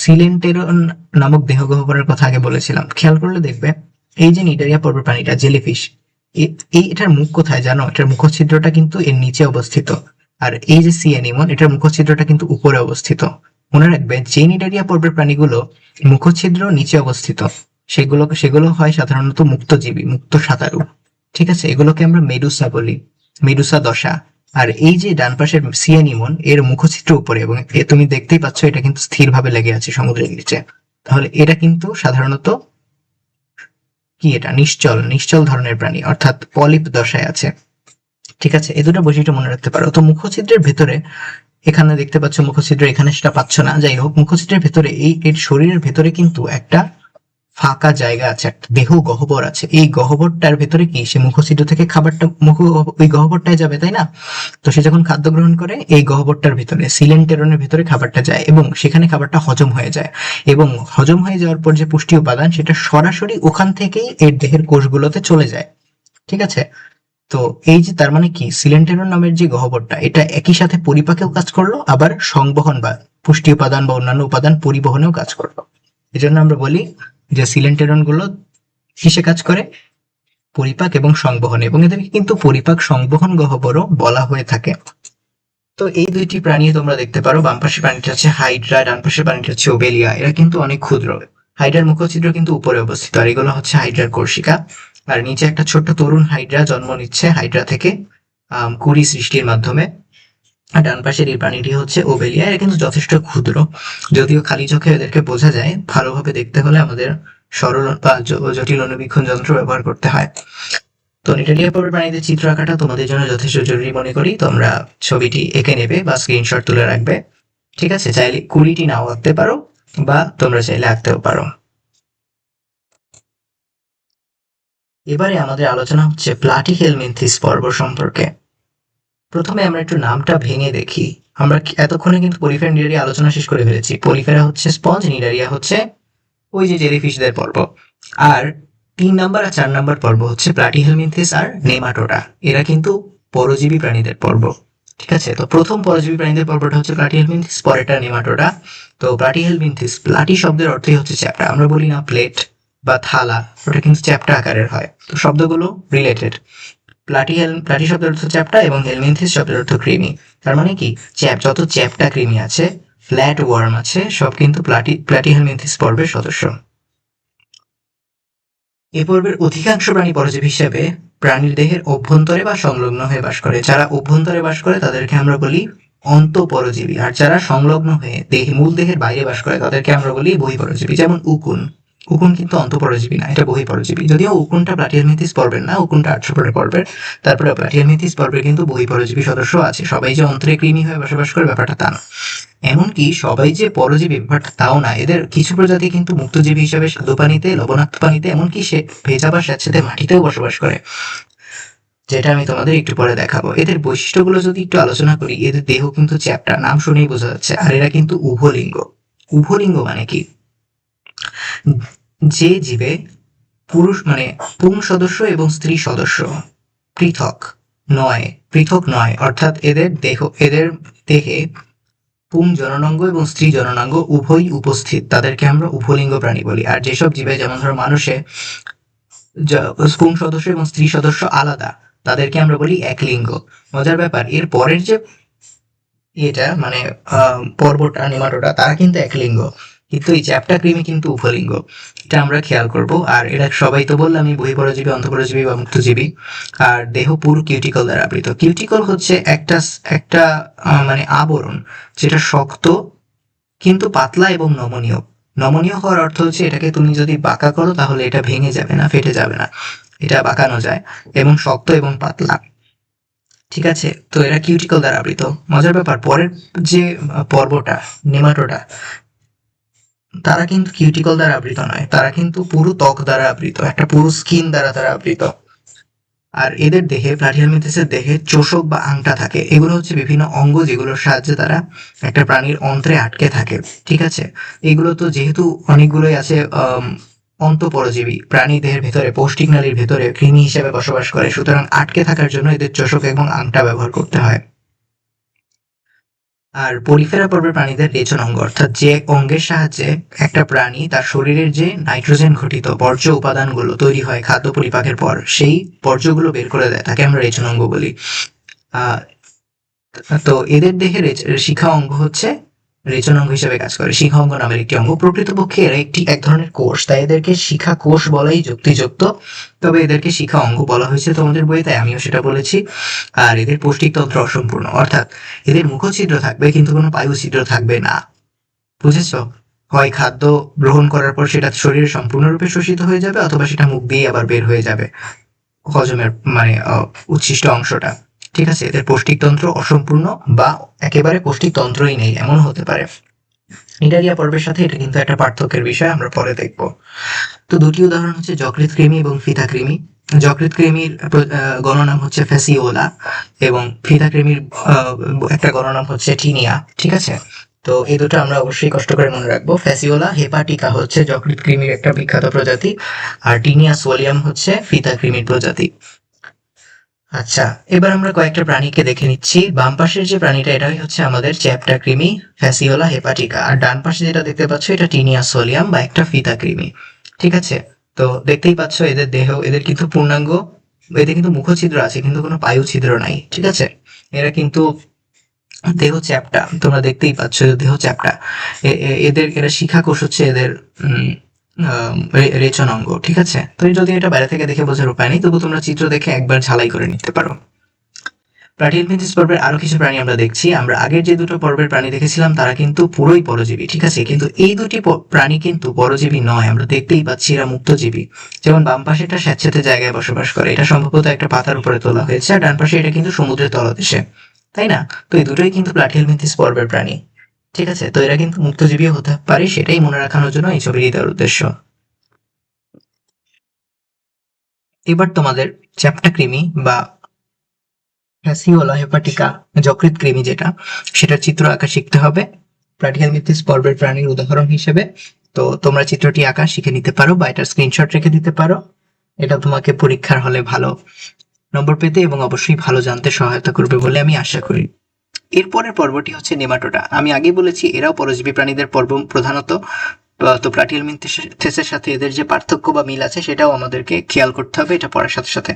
S1: সিলেন্টেরন নামক দেহগহ্বরের কথা আগে বলেছিলাম, খেয়াল করলে দেখবে এই যে নিডারিয়া পর্বের প্রাণীটা জেলিফিশ, এটার মুখ কোথায় জানো? এটার মুখছিদ্রটা কিন্তু এর নিচে অবস্থিত। আর এই যে সি অ্যানিমন, এটার মুখছিদ্রটা কিন্তু উপরে অবস্থিত। মনে রাখবে, যে নিডারিয়া পর্বের প্রাণীগুলো মুখছিদ্র নিচে অবস্থিত সেগুলো হয় সাধারণত মুক্তজীবী, মুক্ত সাঁতারু। ঠিক আছে, এগুলোকে আমরা মেডুসা বলি, মেডুসা দশা। আর এই যে ডান পাশের সি অ্যানিমন, এর মুখছিদ্র উপরে, এবং তুমি দেখতেই পাচ্ছ এটা কিন্তু স্থিরভাবে লেগে আছে সমুদ্রের নিচে। তাহলে এটা কিন্তু সাধারণত কি, এটা নিশ্চল নিশ্চল ধরনের প্রাণী, অর্থাৎ পলিপ দশায় আছে। ঠিক আছে, এই দুটো বৈশিষ্ট্য মনে রাখতে পারো। তো মুখছিদ্রের ভেতরে, এখানে দেখতে পাচ্ছ মুখছিদ্র, এখানে সেটা পাচ্ছ না, যাই হোক, মুখছিদ্রের ভেতরে এর শরীরের ভেতরে কিন্তু একটা ফাঁকা জায়গা আছে, একটা দেহ গহ্বর আছে। এই গহ্বরটার ভেতরে কি, সে মুখছিদ্র থেকে খাবারটা ওই গহ্বরটায় যাবে, তাই না? তো সে যখন খাদ্য গ্রহণ করে, এই গহ্বরটার ভিতরে সিলেন্টেরনের ভিতরে খাবারটা যায় এবং সেখানে খাবারটা হজম হয়ে যায়, এবং হজম হয়ে যাওয়ার পর যে পুষ্টি উপাদান, সেটা সরাসরি ওখান থেকেই এর দেহের কোষগুলোতে চলে যায়। ঠিক আছে, তো এই যে তার মানে কি, সিলেন্টেরন নামের যে গহ্বরটা, এটা একই সাথে পরিপাকেও কাজ করলো, আবার সংবহন বা পুষ্টি উপাদান বা অন্যান্য উপাদান পরিবহনেও কাজ করলো। এজন্য আমরা বলি যে সিলেন্টেরন গুলো কিসে কাজ করে, পরিপাক এবং সংবহনে, এবং এদেরকে কিন্তু পরিপাক সংবহন গহ্বরও বলা হয়ে থাকে। তো এই দুইটি প্রাণী তোমরা দেখতে পারো, বাম পাশের প্রাণীটা হচ্ছে হাইড্রা, ডান পাশের প্রাণীটা হচ্ছে ওবেলিয়া। এরা কিন্তু অনেক ক্ষুদ্র। হাইড্রার মুখছিদ্র কিন্তু উপরে অবস্থিত, আর এগুলো হচ্ছে হাইড্রার কোর্সিকা। আর নিচে একটা ছোট্ট তরুণ হাইড্রা জন্ম নিচ্ছে হাইড্রা থেকে কুড়ি সৃষ্টির মাধ্যমে। আর ডান পাশের এই প্রাণীটি হচ্ছে ওবেলিয়া। এরা কিন্তু যথেষ্ট ক্ষুদ্র, যদিও খালি চোখে এদেরকে বোঝা যায়, ভালোভাবে দেখতে হলে আমাদের সরল বা জটিল অনুবীক্ষণ যন্ত্র ব্যবহার করতে হয়। তো নিডারিয়া পর্বের প্রাণীদের চিত্র আঁকাটা তোমাদের জন্য যথেষ্ট জরুরি মনে করি। তোমরা ছবিটি এঁকে নেবে বা স্ক্রিনশট তুলে রাখবে। ঠিক আছে, চাইলে কুড়িটি নাও আঁকতে পারো, বা তোমরা চাইলে আঁকতেও পারো। এবারে আমাদের আলোচনা হচ্ছে প্লাটিহেলমিনথিস পর্ব সম্পর্কে। প্রথমে আমরা একটু নামটা ভেঙে দেখি। আমরা এতক্ষণে কিন্তু পলিফেরা নিডারিয়া আলোচনা শেষ করে ফেলেছি। পলিফেরা হচ্ছে স্পঞ্জ, নিডারিয়া হচ্ছে ওই যে জেলিফিশদের পর্ব। আর 3 নাম্বার আর 4 নাম্বার পর্ব হচ্ছে প্লাটিহেলমিনথিস আর নেমাটোডা। এরা কিন্তু পরজীবী প্রাণীদের পর্ব। ঠিক আছে, তো প্রথম পরজীবী প্রাণীদের পর্বটা হচ্ছে প্লাটিহেলমিনথিস, পরেরটা নেমাটোডা। তো প্লাটিহেলমিনথিস, প্লাটি শব্দের অর্থই হচ্ছে চ্যাপ্টা। আমরা বলি না প্লেট বা থালা, ওটা কিন্তু চ্যাপ্টা আকারের হয়। তো শব্দগুলো রিলেটেড। প্লাটি শব্দের অর্থ চ্যাপ্টা এবং হেলমিনথিস শব্দের অর্থ কৃমি। তার মানে কি, যত চ্যাপ্টা কৃমি আছে, ফ্ল্যাট ওয়ার্ম আছে, সব কিন্তু প্লাটিহেলমিনথিস পর্বের সদস্য। এ পর্বের অধিকাংশ প্রাণী পরজীবী হিসেবে প্রাণীর দেহের অভ্যন্তরে বা সংলগ্ন হয়ে বাস করে। যারা অভ্যন্তরে বাস করে তাদেরকে আমরা বলি অন্তঃপরজীবী, আর যারা সংলগ্ন হয়ে মূল দেহের বাইরে বাস করে তাদেরকে আমরা বলি বহিঃপরজীবী। যেমন উকুন, উকুন কিন্তু অন্তঃপরজীবী না, এটা বহিঃপরজীবী। যদিও উকুনটা প্লাটিহেলমিনথিস পর্বের না, উকুনটা আর্থ্রোপোডের পর্বের। তারপরে প্লাটিহেলমিনথিস পর্বের কিন্তু বহিঃপরজীবী সদস্য আছে। সবাই যে অন্তরে কৃমি হয়ে বসবাস করে ব্যাপারটা তা না। এমনকি সবাই যে পরজীবী ব্যাপারটা তাও না। এদের কিছু প্রজাতি কিন্তু মুক্তজীবী হিসেবে স্বাদু পানিতে, লবণাক্ত পানিতে, এমনকি সে ভেজা বা স্যাঁতসেঁতে মাটিতেও বসবাস করে, যেটা আমি তোমাদের একটু পরে দেখাবো। এদের বৈশিষ্ট্যগুলো যদি একটু আলোচনা করি, এদের দেহ কিন্তু চ্যাপ্টা, নাম শুনেই বোঝা যাচ্ছে। আর এরা কিন্তু উভলিঙ্গ। উভলিঙ্গ মানে কি, যে জীবে পুরুষ মানে পুং সদস্য এবং স্ত্রী সদস্য পৃথক নয়, অর্থাৎ এদের দেহে পুং জননাঙ্গ এবং স্ত্রী জননাঙ্গ উভয়ই উপস্থিত, তাদেরকে আমরা উভলিঙ্গ প্রাণী বলি। আর যেসব জীবে, যেমন ধরো মানুষে পুং সদস্য এবং স্ত্রী সদস্য আলাদা, তাদেরকে আমরা বলি একলিঙ্গ। মজার ব্যাপার, এর পরের যে এটা মানে পর্বটা, নেমাটোডা, তারা কিন্তু একলিঙ্গ, কিন্তু এই চ্যাপ্টা কৃমি কিন্তু উভলিঙ্গ। এটা আমরা খেয়াল করব। আর এরা সবাই তো বললাম আমি বহিঃপরজীবী, অন্তঃপরজীবী বা মুক্তজীবী। আর দেহ পুরো কিউটিকল দ্বারা আবৃত। কিউটিকল হচ্ছে একটা মানে আবরণ, যেটা শক্ত কিন্তু পাতলা এবং নমনীয়। নমনীয় হওয়ার অর্থ হচ্ছে এটাকে তুমি যদি বাঁকা করো তাহলে এটা ভেঙে যাবে না, ফেটে যাবে না, এটা বাঁকানো যায়, এবং শক্ত এবং পাতলা। ঠিক আছে, তো এরা কিউটিকল দ্বারা আবৃত। মজার ব্যাপার, পরের যে পর্বটা, নেমাটোডা, তারা কিন্তু কিউটিকল দ্বারা আবৃত নয়, তারা কিন্তু পুরো ত্বক দ্বারা আবৃত, একটা পুরো স্কিন দ্বারা তারা আবৃত। আর এদের দেহে, প্লাটিহেলমিনথিসের দেহে চোষক বা আংটা থাকে। এগুলো হচ্ছে বিভিন্ন অঙ্গ, যেগুলোর সাহায্যে তারা একটা প্রাণীর অন্ত্রে আটকে থাকে। ঠিক আছে, এগুলো তো যেহেতু অনেকগুলোই আছে অন্তঃপরজীবী, প্রাণী দেহের ভেতরে, পৌষ্টিক নালীর ভেতরে কৃমি হিসেবে বসবাস করে, সুতরাং আটকে থাকার জন্য এদের চোষক এবং আংটা ব্যবহার করতে হয়। আর পরিফেরা পর্বের প্রাণীদের রেচন অঙ্গ, অর্থাৎ যে অঙ্গের সাহায্যে একটা প্রাণী তার শরীরের যে নাইট্রোজেন ঘটিত বর্জ্য উপাদানগুলো তৈরি হয় খাদ্য পরিপাকের পর, সেই বর্জ্যগুলো বের করে দেয়, তাকে আমরা রেচন অঙ্গ বলি। আহ তো এদের দেহে শিখা অঙ্গ হচ্ছে রেচন অঙ্গ হিসেবে কাজ করে। শিখা অঙ্গ নামের একটি অঙ্গ। প্রকৃতপক্ষে এরা এক ধরনের কোষ, তাই এদেরকে শিখা কোষ বলাই যুক্তিযুক্ত, তবে এদেরকে শিখা অঙ্গ বলা হয়েছে তোমাদের বইয়ে, তাই আমিও সেটা বলেছি। আর এদের পৌষ্টিকতন্ত্র অসম্পূর্ণ, অর্থাৎ এদের মুখছিদ্র থাকবে কিন্তু কোনো বায়ুছিদ্র থাকবে না। বুঝেছো? হয় খাদ্য গ্রহণ করার পর সেটা শরীরে সম্পূর্ণরূপে শোষিত হয়ে যাবে, অথবা সেটা মুখ দিয়ে আবার বের হয়ে যাবে হজমের মানে উচ্ছিষ্ট অংশটা। ঠিক আছে, এদের পৌষ্টিকতন্ত্র অসম্পূর্ণ বা একেবারে পৌষ্টিকতন্ত্রই নেই, এমন হতে পারে। নিডারিয়া পর্বের সাথে এটা কিন্তু একটা পার্থক্যের বিষয়, আমরা পরে দেখব। তো দুটি উদাহরণ হচ্ছে যকৃৎ কৃমি এবং ফিতা কৃমি। যকৃৎ কৃমির গণনাম হচ্ছে ফ্যাসিওলা এবং ফিতা কৃমির একটা গণনাম হচ্ছে টিনিয়া। ঠিক আছে, তো এই দুটো আমরা অবশ্যই কষ্ট করে মনে রাখবো। ফ্যাসিওলা হেপাটিকা হচ্ছে যকৃৎ কৃমির একটা বিখ্যাত প্রজাতি, আর টিনিয়া সোলিয়াম হচ্ছে ফিতা কৃমির প্রজাতি। আচ্ছা, এবার আমরা কয়েকটা প্রাণীকে দেখে নিচ্ছি। বাম পাশের যে প্রাণীটা এটাই হচ্ছে আমাদের চ্যাপ্টা কৃমি ফ্যাসিওলা হেপাটিকা, আর ডান পাশে যেটা দেখতে পাচ্ছ এটা টিনিয়া সোলিয়াম বা একটা ফিতা কৃমি। ঠিক আছে, তো দেখতেই পাচ্ছ এদের দেহ, এদের কিন্তু পূর্ণাঙ্গ, এদের কিন্তু মুখছিদ্র আছে কিন্তু কোনো বায়ু ছিদ্র নাই। ঠিক আছে, এরা কিন্তু দেহ চ্যাপ্টা, তোমরা দেখতেই পাচ্ছ দেহ চ্যাপ্টা। এরা শিখা কোষ হচ্ছে এদের রেচন অঙ্গ। ঠিক আছে, তো যদি এটা বাইরে থেকে দেখে বোঝার উপায় নেই, তবু তোমরা চিত্র দেখে একবার ঝালাই করে নিতে পারো। প্লাটিহেলমিনথেস পর্বের আরো কিছু প্রাণী আমরা দেখছি। আমরা আগের যে দুটো পর্বের প্রাণী দেখেছিলাম তারা কিন্তু পুরোই পরজীবী। ঠিক আছে, কিন্তু এই দুটি প্রাণী কিন্তু পরজীবী নয়, আমরা দেখতেই পাচ্ছি এরা মুক্তজীবী। যেমন বাম পাশে এটা স্যাঁতসেঁতে জায়গায় বসবাস করে, এটা সম্ভবত একটা পাতার উপরে তোলা হয়েছে, আর ডান পাশে এটা কিন্তু সমুদ্রের তলদেশে, তাই না? তো এই দুটোই কিন্তু প্লাটিহেলমিনথেস পর্বের প্রাণী। ঠিক আছে, তো এরা কিন্তু মুক্তজীবী হতে পারে, সেটাই মনে রাখানোর জন্য এই ছবিটি দেওয়ার উদ্দেশ্য। এবার তোমাদের চ্যাপ্টা কৃমি বা ফ্যাসিওলা হেপাটিকা যকৃৎ কৃমি যেটা, সেটার চিত্র আঁকা শিখতে হবে প্লাটিহেলমিনথেস পর্বের প্রাণীর উদাহরণ হিসেবে। তো তোমরা চিত্রটি আঁকা শিখে নিতে পারো বা এটার স্ক্রিনশট রেখে দিতে পারো। এটা তোমাকে পরীক্ষার হলে ভালো নম্বর পেতে এবং অবশ্যই ভালো জানতে সহায়তা করবে বলে আমি আশা করি। এরপরের পর্বটি হচ্ছে নেমাটোডা। আমি আগেই বলেছি এরাও পরজীবী প্রাণীদের পর্ব প্রধানত। তো প্লাটিহেলমিনথেসের সাথে এদের যে পার্থক্য বা মিল আছে সেটাও আমাদেরকে খেয়াল করতে হবে এটা পড়ার সাথে সাথে।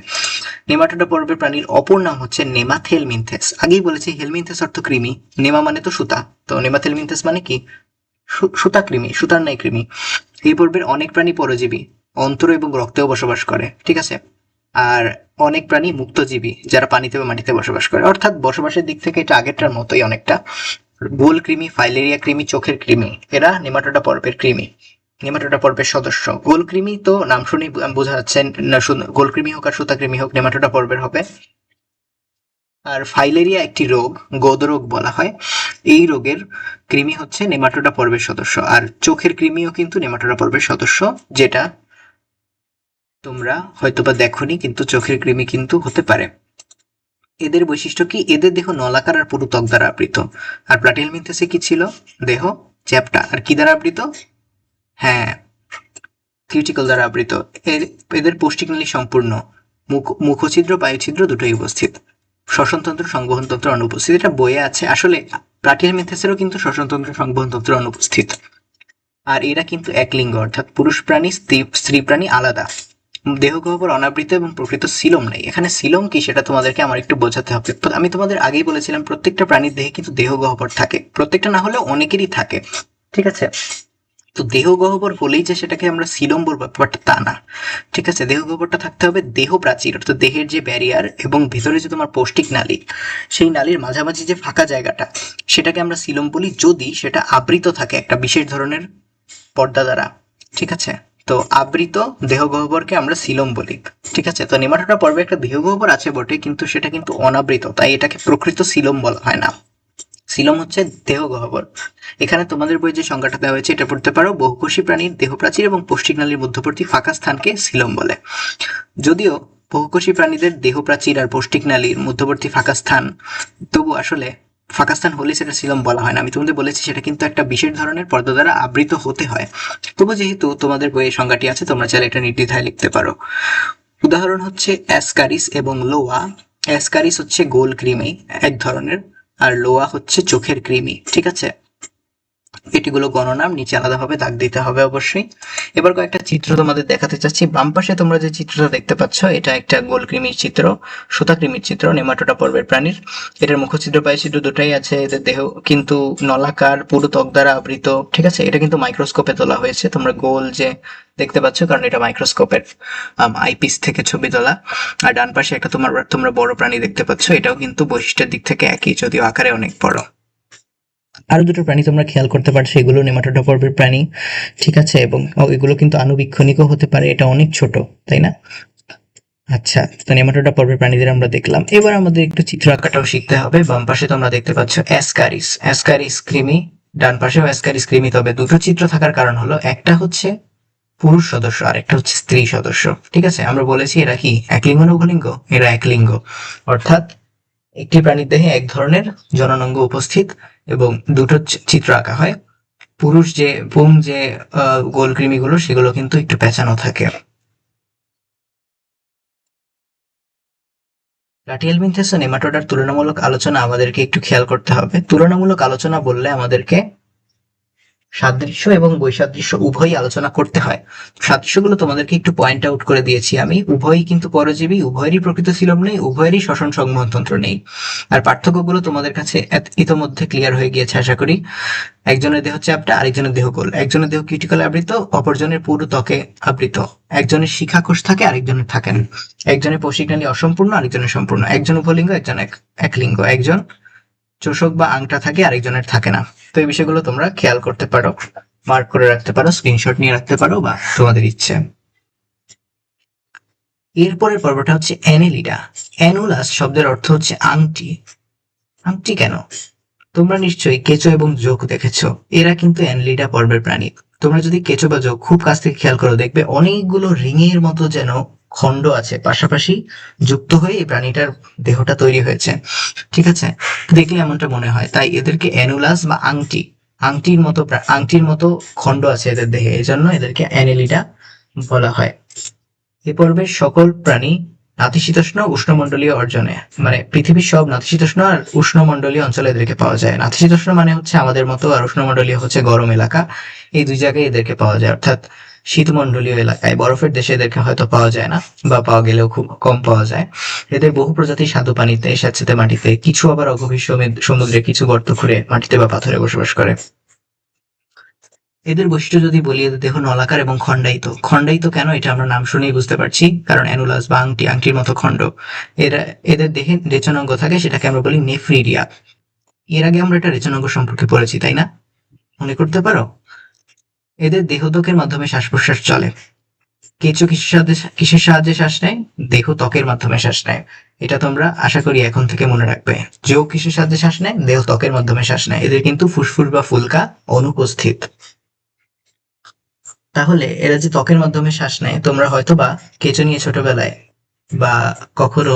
S1: নেমাটোডা পর্বের প্রাণীর অপর নাম হচ্ছে নেমাথেলমিনথেস। আগেই বলেছি হেলমিনথেস অর্থ কৃমি, নেমা মানে তো সুতা, তো নেমাথেলমিনথেস মানে কি? সুতা কৃমি, সুতার ন্যায় কৃমি। এই পর্বের অনেক প্রাণী পরজীবী, অন্তর এবং রক্তেও বসবাস করে। ঠিক আছে, আর অনেক প্রাণী মুক্তজীবী যারা পানিতে বা মাটিতে বসবাস করে, অর্থাৎ বসবাসের দিক থেকে এটা আগেরটার মতোই অনেকটা। গোল কৃমি, ফাইলেরিয়া কৃমি, চোখের কৃমি, এরা নেমাটোডা পর্বের কৃমি, নেমাটোডা পর্বের সদস্য। গোল কৃমি তো নাম শুনেই বোঝা যাচ্ছে, গোল কৃমি হোক আর সুতা কৃমি হোক নেমাটোডা পর্বের হবে। আর ফাইলেরিয়া একটি রোগ, গোদ রোগ বলা হয়। এই রোগের কৃমি হচ্ছে নেমাটোডা পর্বের সদস্য। আর চোখের কৃমিও কিন্তু নেমাটোডা পর্বের সদস্য, যেটা তোমরা হয়তোবা দেখোনি, কিন্তু চোখের কৃমি কিন্তু হতে পারে। এদের বৈশিষ্ট্য কি? এদের দেহ নলাকার আর পুরু ত্বক দ্বারা আবৃত। আর প্লাটিহেলমিনথেসে কি ছিল? দেহ চ্যাপ্টা, আর কি দ্বারা আবৃত? হ্যাঁ, কিউটিকল দ্বারা আবৃত। এদের পৌষ্টিকনালী সম্পূর্ণ, মুখছিদ্র বায়ুছিদ্র দুটোই উপস্থিত। শ্বসনতন্ত্র সংবহনতন্ত্র অনুপস্থিত। এটা বইয়ে আছে। আসলে প্লাটিহেলমিনথেসেরও কিন্তু শ্বসনতন্ত্র সংবহনতন্ত্র অনুপস্থিত। আর এরা কিন্তু এক লিঙ্গ, অর্থাৎ পুরুষ প্রাণী স্ত্রী প্রাণী আলাদা। দেহগহ্বর অনাবৃত এবং প্রকৃত সিলোম নেই। এখানে সিলোম কি সেটা তোমাদেরকে আমার একটু বোঝাতে হবে। আমি তোমাদের আগেই বলেছিলাম প্রত্যেকটা প্রাণীর দেহে কিন্তু দেহগহ্বর থাকে, প্রত্যেকটা না হলেও অনেকেরই থাকে। ঠিক আছে, তো দেহগহ্বর হলেই যে সেটাকে আমরা সিলোম বলবো ব্যাপারটা তা না। ঠিক আছে, দেহগহ্বরটা থাকতে হবে দেহ প্রাচীর, অর্থাৎ দেহের যে ব্যারিয়ার এবং ভেতরে যে তোমার পৌষ্টিক নালী, সেই নালীর মাঝামাঝি যে ফাঁকা জায়গাটা, সেটাকে আমরা সিলোম বলি, যদি সেটা আবৃত থাকে একটা বিশেষ ধরনের পর্দা দ্বারা। ঠিক আছে, তো আবৃত দেহগহ্বরকে আমরা সিলোম বলি। ঠিক আছে, তো নেমাটোডা পর্বে একটা দেহগহ্বর আছে বটে, কিন্তু সেটা কিন্তু অনাবৃত, তাই এটাকে প্রকৃত সিলোম বলা হয় না। সিলোম হচ্ছে দেহগহ্বর। এখানে তোমাদের বই যে সংজ্ঞাটা দেওয়া হয়েছে এটা পড়তে পারো। বহুকোষী প্রাণীর দেহপ্রাচীর এবং পৌষ্টিকনালীর মধ্যবর্তী ফাঁকা স্থানকে সিলোম বলে। যদিও বহুকোষী প্রাণীদের দেহপ্রাচীর আর পৌষ্টিকনালীর মধ্যবর্তী ফাঁকা স্থান, তবু আসলে ফাঁকা স্থান হলে সেটা সিলোম বলা হয় না। আমি তোমাদের বলেছি সেটা কিন্তু একটা বিশেষ ধরনের পর্দা দ্বারা আবৃত হতে হয়। তবু যেহেতু তোমাদের বইয়ে সংজ্ঞাটি আছে, তোমরা চাইলে এটা নির্দ্বিধায় লিখতে পারো। উদাহরণ হচ্ছে অ্যাসকারিস এবং লোয়া। অ্যাসকারিস হচ্ছে গোল কৃমি এক ধরনের, আর লোয়া হচ্ছে চোখের কৃমি। ঠিক আছে, এটিগুলো গণনাম, নিচে আলাদাভাবে দাগ দিতে হবে অবশ্যই। এবার কয়েকটা চিত্র তোমাদের দেখাতে চাচ্ছি। বাম পাশে তোমরা যে চিত্রটা দেখতে পাচ্ছ, এটা একটা গোলকৃমির চিত্র, সুতাকৃমির চিত্র, নেমাটোডা পর্বের প্রাণীর। এটার মুখছিদ্র পায়ছিদ্র দুটাই আছে, এদের দেহ কিন্তু নলাকার, পুরু ত্বক দ্বারা আবৃত। ঠিক আছে, এটা কিন্তু মাইক্রোস্কোপে তোলা হয়েছে, তোমরা গোল যে দেখতে পাচ্ছ কারণ এটা মাইক্রোস্কোপের আইপিস থেকে ছবি তোলা। আর ডান পাশে একটা তোমরা বড় প্রাণী দেখতে পাচ্ছ, এটাও কিন্তু বৈশিষ্ট্যের দিক থেকে একই, যদিও আকারে অনেক বড়। আরো দুটো প্রাণী তোমরা খেয়াল করতে পারছো, এগুলো নেমাটোডা পর্বের প্রাণী। ঠিক আছে, এবং এগুলো কিন্তু আনুবীক্ষণিকও হতে পারে, এটা অনেক ছোট, তাই না? আচ্ছা, তো নেমাটোডা পর্বের প্রাণীদের আমরা দেখলাম। এবার আমাদের একটু চিত্র আঁকাটাও শিখতে হবে। বাম পাশে তোমরা দেখতে পাচ্ছ অ্যাসকারিস, অ্যাসকারিস কৃমি, ডান পাশেও অ্যাসকারিস কৃমি। তবে দুটো চিত্র থাকার কারণ হলো একটা হচ্ছে পুরুষ সদস্য আর একটা হচ্ছে স্ত্রী সদস্য। ঠিক আছে, আমরা বলেছি এরা কি একলিঙ্গ না উভলিঙ্গ? এরা একলিঙ্গ, অর্থাৎ একটি প্রাণীর দেহে এক ধরনের জননাঙ্গ উপস্থিত এবং দুটো চিত্র আঁকা হয়। পুরুষ যে পুং যে গোলকৃমিগুলো, সেগুলো কিন্তু একটু পেঁচানো থাকে। প্লাটিহেলমিনথেস ও নেমাটোডার তুলনামূলক আলোচনা আমাদেরকে একটু খেয়াল করতে হবে। তুলনামূলক আলোচনা বললে আমাদেরকে সাদৃশ্য এবং বৈসাদৃশ্য উভয়ই আলোচনা করতে হয়। সাদৃশ্যগুলো তোমাদেরকে একটু পয়েন্ট আউট করে দিয়েছি আমি। উভয়ই কিন্তু পরজীবী, উভয়েরই প্রকৃত সিলোম নেই, উভয়েরই শ্বসন সংবহনতন্ত্র নেই। আর পার্থক্যগুলো তোমাদের কাছে ইতোমধ্যে ক্লিয়ার হয়ে গিয়েছে আশা করি। একজনের দেহ চ্যাপ্টা, আরেকজনের দেহ গোল। একজনের দেহ কিউটিকলে আবৃত, অপরজনের পুরু ত্বকে আবৃত। একজনের শিখাকোষ থাকে, আরেকজনের থাকে না। একজনের পৌষ্টিকনালী অসম্পূর্ণ, আরেকজনের সম্পূর্ণ। একজন উপলিঙ্গ, একজন একলিঙ্গ। একজন চোষক বা আংটা থাকে, আরেকজনের থাকে না। তো এই বিষয়গুলো তোমরা খেয়াল করতে পারো, মার্ক করে রাখতে পারো, স্ক্রিনশট নিয়ে রাখতে পারো, বা তোমাদের ইচ্ছে। এরপরের পর্বটা হচ্ছে অ্যানেলিডা। অ্যানুলাস শব্দের অর্থ হচ্ছে আংটি। আংটি কেন? তোমরা নিশ্চয়ই কেঁচো এবং জোক দেখেছো, এরা কিন্তু অ্যানেলিডা পর্বের প্রাণী। তোমরা যদি কেঁচো বা জোক খুব কাছ থেকে খেয়াল করো, দেখবে অনেকগুলো রিংয়ের মতো যেন খণ্ড আছে পাশাপাশি যুক্ত হয়ে এই প্রাণীটার দেহটা তৈরি হয়েছে। ঠিক আছে, দেখলে এমনটা মনে হয়, তাই এদেরকে অ্যানুলাস বা আংটি, আংটির মতো খণ্ড আছে এদের দেহে, এই জন্য এদেরকে অ্যানেলিডা বলা হয়। এ পর্বের সকল প্রাণী নাতিশীতোষ্ণ উষ্ণমণ্ডলীয় অঞ্চলে, মানে পৃথিবীর সব নাতিশীতোষ্ণ আর উষ্ণমণ্ডলীয় অঞ্চলে এদেরকে পাওয়া যায়। নাতিশীতোষ্ণ মানে হচ্ছে আমাদের মতো, আর উষ্ণমণ্ডলীয় হচ্ছে গরম এলাকা। এই দুই জায়গায় এদেরকে পাওয়া যায়, অর্থাৎ শীতমণ্ডলীয় এলাকায়, বরফের দেশে এদেরকে হয়তো পাওয়া যায় না, বা পাওয়া গেলেও খুব কম পাওয়া যায়। এদের বহু প্রজাতি স্বাদু পানিতে, স্যাঁতসেঁতে মাটিতে, কিছু আবার অগভীর সমুদ্রে, কিছু গর্ত খুঁড়ে মাটিতে বা পাথরে বসবাস করে। এদের বৈশিষ্ট্য যদি বলি, এদের দেহ নলাকার এবং খণ্ডায়িত। খণ্ডায়িত কেন, এটা আমরা নাম শুনেই বুঝতে পারছি, কারণ অ্যানুলাস বা আংটির মতো খণ্ড। এদের দেহে রেচনাঙ্গ থাকে, সেটাকে আমরা বলি নেফ্রিডিয়া। এর আগে আমরা এটা রেচনাঙ্গ সম্পর্কে পড়েছি, তাই না? মনে করতে পারো? এদের দেহত্বকের মাধ্যমে শ্বাস প্রশ্বাস চলে। কেঁচো কিসের সাহায্যে শ্বাস নেয়? দেহ ত্বকের মাধ্যমে শ্বাস নেয়। এটা তোমরা আশা করি এখন থেকে মনে রাখবে। জোক কিসের সাহায্যে শ্বাস নেয়? দেহ ত্বকের মাধ্যমে শ্বাস নেয়। এদের কিন্তু ফুসফুস বা ফুলকা অনুপস্থিত। তাহলে এরা যে ত্বকের মাধ্যমে শ্বাস নেয়, তোমরা হয়তো বা কেঁচো নিয়ে ছোটবেলায় বা কখনো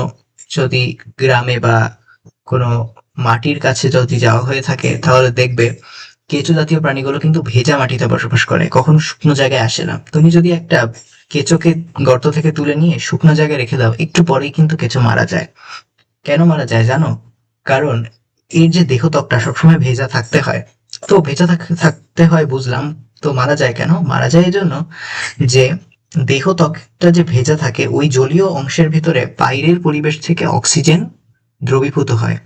S1: যদি গ্রামে বা কোনো মাটির কাছে যদি যাওয়া হয়ে থাকে, তাহলে দেখবে কেঁচো জাতীয় প্রাণীগুলো কিন্তু ভেজা মাটিতে বসবাস করে, কখনো শুকনো জায়গায় আসে না। তুমি যদি একটা কেঁচোকে গর্ত থেকে তুলে নিয়ে শুকনো জায়গায় রেখে দাও, একটু পরেই কিন্তু কেঁচো মারা যায়। কেন মারা যায় জানো? কারণ এর যে দেহত্বকটা সবসময় ভেজা থাকতে হয়। তো ভেজা থাকতে হয় বুঝলাম, তো মারা যায় কেন? মারা যায় এই জন্য যে দেহত্বকটা যে ভেজা থাকে, ওই জলীয় অংশের ভিতরে বাইরের পরিবেশ থেকে অক্সিজেন দ্রবীভূত হয়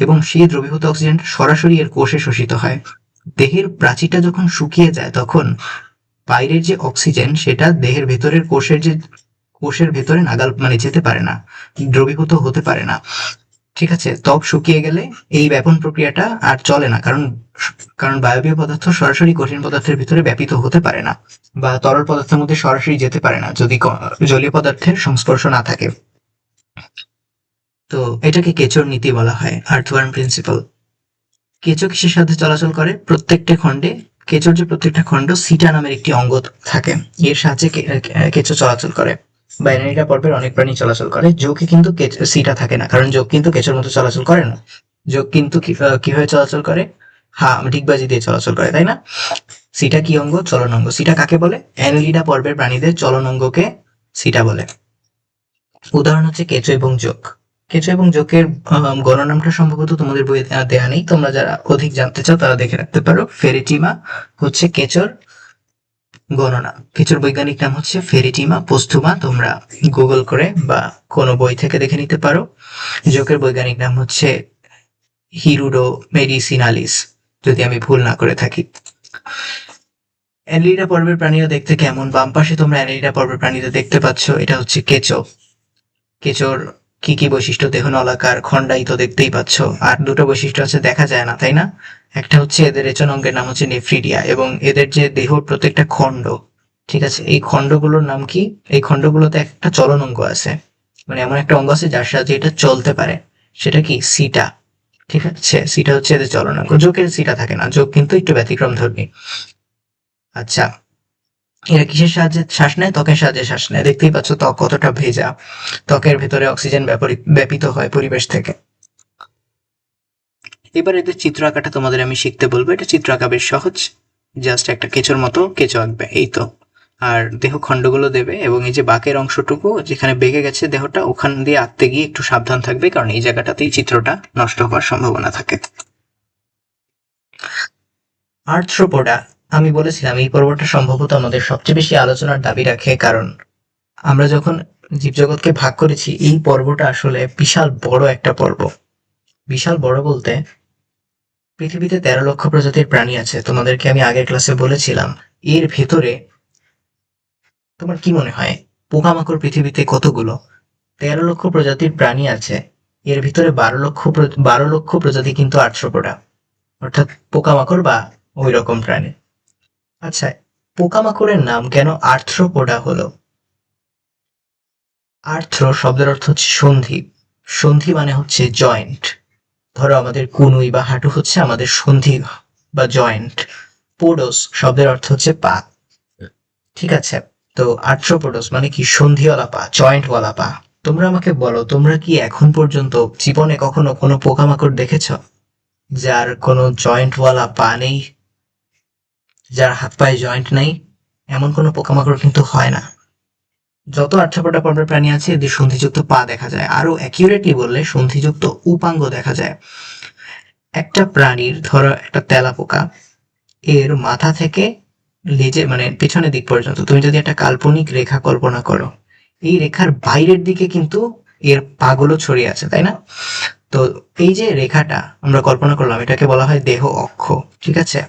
S1: এবং সেই দ্রবীভূত অক্সিজেন সরাসরি এর কোষে শোষিত হয়। দেহের প্রাচীরটা যখন শুকিয়ে যায়, তখন বাইরের যে অক্সিজেন সেটা দেহের ভেতরের কোষের ভেতরে নাগাল মানে যেতে পারে না, দ্রবীভূত হতে পারে না। ঠিক আছে, ত্বক শুকিয়ে গেলে এই ব্যাপন প্রক্রিয়াটা আর চলে না, কারণ কারণ বায়বীয় পদার্থ সরাসরি কঠিন পদার্থের ভিতরে ব্যাপিত হতে পারে না, বা তরল পদার্থের মধ্যে সরাসরি যেতে পারে না যদি জলীয় পদার্থের সংস্পর্শ না থাকে। তো এটাকে কেঁচোর নীতি বলা হয়, আর্থওয়ার্ম প্রিন্সিপাল। কেঁচো কিসের সাথে চলাচল করে? প্রত্যেকটা খণ্ডে, কেঁচোর যে প্রত্যেকটা খণ্ড সিটা নামের একটি অঙ্গ থাকে, এর সাহায্যে কেঁচো চলাচল করে। বাইনারিটা পর্বের অনেক প্রাণী চলাচল করে। যোগে কিন্তু সিটা থাকে না, কারণ যোগ কিন্তু কেঁচোর মতো চলাচল করে না। যোগ কিন্তু কিভাবে চলাচল করে? ডিগবাজি দিয়ে চলাচল করে, তাই না? সিটা কি অঙ্গ? চলন অঙ্গ। সিটা কাকে বলে? অ্যানেলিডা পর্বের প্রাণীদের চলন অঙ্গকে সিটা বলে। উদাহরণ হচ্ছে কেঁচো এবং যোগ। কেঁচো এবং জোকের গণনামটা সম্ভবত তোমাদের বইয়ে দেয়া নেই, তোমরা যারা অধিক জানতে চাও তারা দেখে রাখতে পারো। ফেরিটিমা হচ্ছে কেঁচোর গণনা, কেঁচোর বৈজ্ঞানিক নাম হচ্ছে ফেরিটিমা পোস্তুমা, তোমরা গুগল করে বা কোনো বই থেকে দেখে নিতে পারো। জোকের বৈজ্ঞানিক নাম হচ্ছে হিরুডো মেডিসিনালিস, যদি আমি ভুল না করে থাকি। অ্যানেলিডা পর্বের প্রাণীরা দেখতে কেমন? বাম পাশে তোমরা অ্যানেলিডা পর্বের প্রাণীরা দেখতে পাচ্ছ, এটা হচ্ছে কেঁচো। কেঁচোর কি কি বৈশিষ্ট্য? দেহ নলাকার, খণ্ডায়িত, দেখতেই পাচ্ছ। আর দুটো বৈশিষ্ট্য আছে, দেখা যায় না, তাই না? একটা হচ্ছে এদের রেচন অঙ্গের নাম হচ্ছে নেফ্রিডিয়া, এবং এদের যে দেহ প্রত্যেকটা খণ্ড, ঠিক আছে, এই খণ্ডগুলোর নাম কি? এই খণ্ডগুলোতে একটা চলন অঙ্গ আছে, মানে এমন একটা অঙ্গ আছে যার সাহায্যে এটা চলতে পারে, সেটা কি? সিটা। ঠিক আছে, সিটা হচ্ছে এদের চলনাঙ্গ। যোগের সিটা থাকে না, যোগ কিন্তু একটু ব্যতিক্রম ধর্মী। আচ্ছা, এরা কিসের সাহায্যে শ্বাস নেয়? ত্বকের সাহায্যে শ্বাস নেয়। দেখতেই পাচ্ছ ত্বক কতটা ভেজা, ত্বকের ভেতরে অক্সিজেন ব্যাপিত হয় পরিবেশ থেকে। এবার এদের চিত্র আঁকাটা তোমাদের আমি শিখতে বলবো। এটা চিত্র আঁকা বেশ সহজ, জাস্ট একটা কেঁচোর মতো কেঁচো আঁকবে, এই তো। আর দেহ খণ্ডগুলো দেবে, এবং এই যে বাঁকের অংশটুকু যেখানে বেঁকে গেছে দেহটা, ওখান দিয়ে আঁকতে গিয়ে একটু সাবধান থাকবে, কারণ এই জায়গাটাতেই চিত্রটা নষ্ট হওয়ার সম্ভাবনা থাকে। আর্থ্রোপোডা, আমি বলেছিলাম এই পর্বটা সম্ভবত আমাদের সবচেয়ে বেশি আলোচনার দাবি রাখে, কারণ আমরা যখন জীবজগৎকে ভাগ করেছি, এই পর্বটা আসলে বিশাল বড় একটা পর্ব। বিশাল বড় বলতে, পৃথিবীতে 13 লক্ষ প্রজাতির প্রাণী আছে, তোমাদেরকে আমি আগের ক্লাসে বলেছিলাম। এর ভেতরে তোমার কি মনে হয় পোকামাকড় পৃথিবীতে কতগুলো? 13 লক্ষ প্রজাতির প্রাণী আছে, এর ভিতরে 12 লক্ষ প্রজাতি কিন্তু আর্থ্রোপোডা, অর্থাৎ পোকামাকড় বা ওই রকম প্রাণী। আচ্ছা, পোকামাকড়ের নাম কেন আর্থ্রোপোডা হলো? আর্থ্রো শব্দের অর্থ হচ্ছে সন্ধি, সন্ধি মানে হচ্ছে জয়েন্ট। ধরো আমাদের কুনুই বা হাঁটু হচ্ছে আমাদের সন্ধি বা জয়েন্ট। পোডোস শব্দের অর্থ হচ্ছে পা, ঠিক আছে? তো আর্থ্রোপোডোস মানে কি? সন্ধিওয়ালা পা, জয়েন্টওয়ালা পা। তোমরা আমাকে বলো, তোমরা কি এখন পর্যন্ত জীবনে কখনো কোনো পোকামাকড় দেখেছ যার কোনো জয়েন্টওয়ালা পা নেই, যার হাত পায়ে জয়েন্ট নেই? এমন কোনো পোকামাকড় কিন্তু হয় না। যত আর্থ্রোপোডা পর্বের প্রাণী আছে এদের সন্ধিযুক্ত পা দেখা যায়, আরো অ্যাকিউরেটলি বললে সন্ধিযুক্ত উপাঙ্গ দেখা যায়। একটা প্রাণীর, ধরো একটা তেলাপোকা, এর মাথা থেকে লেজে মানে পেছনের দিক পর্যন্ত তুমি যদি একটা কাল্পনিক রেখা কল্পনা করো, এই রেখার বাইরের দিকে কিন্তু এর পাগুলো ছড়িয়ে আছে, তাই না? তো এই যে রেখাটা আমরা কল্পনা করলাম, এটাকে বলা হয় দেহ অক্ষ, ঠিক আছে?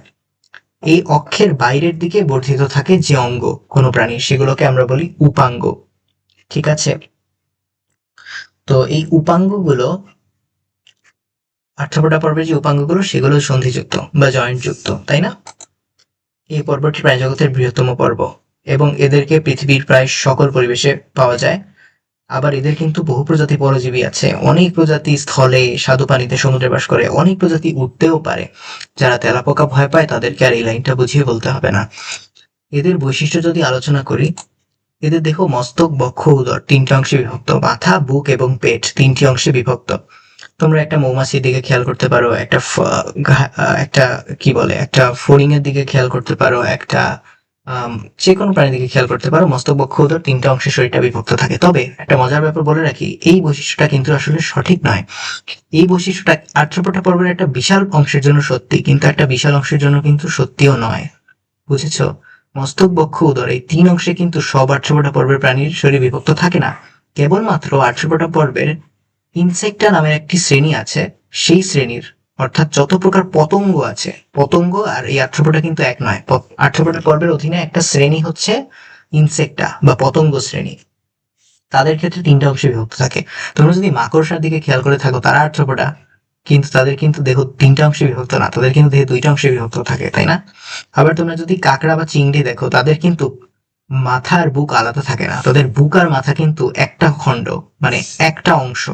S1: এই অক্ষের বাইরের দিকে বর্ধিত থাকে যে অঙ্গ কোনো প্রাণীর, সেগুলোকে আমরা বলি উপাঙ্গ, ঠিক আছে? তো এই উপাঙ্গগুলো, আর্থ্রোপোডা পর্বের যে উপাঙ্গগুলো সেগুলো সন্ধিযুক্ত বা জয়েন্ট যুক্ত, তাই না? এই পর্বটি প্রাণীজগতের বৃহত্তম পর্ব, এবং এদেরকে পৃথিবীর প্রায় সকল পরিবেশে পাওয়া যায়। আবার এদের কিন্তু বহু প্রজাতি পরজীবী আছে, অনেক প্রজাতি স্থলে, স্বাদু পানিতে, সমুদ্রে বাস করে, অনেক প্রজাতি উঠতেও পারে। যারা তেলাপোকা ভয় পায় তাদেরকে আর এই লাইনটা বুঝিয়ে বলতে হবে না। এদের বৈশিষ্ট্য যদি আলোচনা করি, এদের দেহ মস্তক, বক্ষ, উদর তিনটি অংশে বিভক্ত, মাথা, বুক এবং পেট তিনটি অংশে বিভক্ত। তোমরা একটা মৌমাছির দিকে খেয়াল করতে পারো, একটা কি বলে, একটা ফড়িং এর দিকে খেয়াল করতে পারো, একটা যে কোনো প্রাণীর দিকে খেয়াল করতে পারো, মস্তক, বক্ষ, উদর তিনটা অংশে শরীরটা বিভক্ত থাকে। তবে একটা মজার ব্যাপার বলে রাখি, এই বৈশিষ্ট্যটা কিন্তু আসলে সঠিক নয়। এই বৈশিষ্ট্যটা আর্থ্রোপোডা পর্বের একটা বিশাল অংশের জন্য সত্যি, কিন্তু একটা বিশাল অংশের জন্য কিন্তু সত্যিও নয়, বুঝেছো? মস্তক, বক্ষ, উদর এই তিন অংশে কিন্তু সব আর্থ্রোপোডা পর্বের প্রাণীর শরীর বিভক্ত থাকে না। কেবলমাত্র আর্থ্রোপোডা পর্বের ইনসেক্টা নামের একটি শ্রেণী আছে, সেই শ্রেণীর, অর্থাৎ যত প্রকার পতঙ্গ আছে, পতঙ্গ আর এই আর্থ্রোপোডা কিন্তু এক নয়। আর্থ্রোপোডা পর্বের অধীনে একটা শ্রেণী হচ্ছে ইনসেক্টা বা পতঙ্গ শ্রেণী, তাদের ক্ষেত্রে তিনটা অংশে বিভক্ত থাকে। তোমরা যদি মাকড়সার দিকে খেয়াল করে থাকো, তারা আর্থ্রোপোডা, কিন্তু তাদের কিন্তু দেহ তিনটা অংশে বিভক্ত না, তাদের কিন্তু দেহ দুইটা অংশে বিভক্ত থাকে, তাই না? আবার তোমরা যদি কাঁকড়া বা চিংড়ি দেখো, তাদের কিন্তু মাথা আর বুক আলাদা থাকে না, তাদের বুক আর মাথা কিন্তু একটা খণ্ড, মানে একটা অংশ,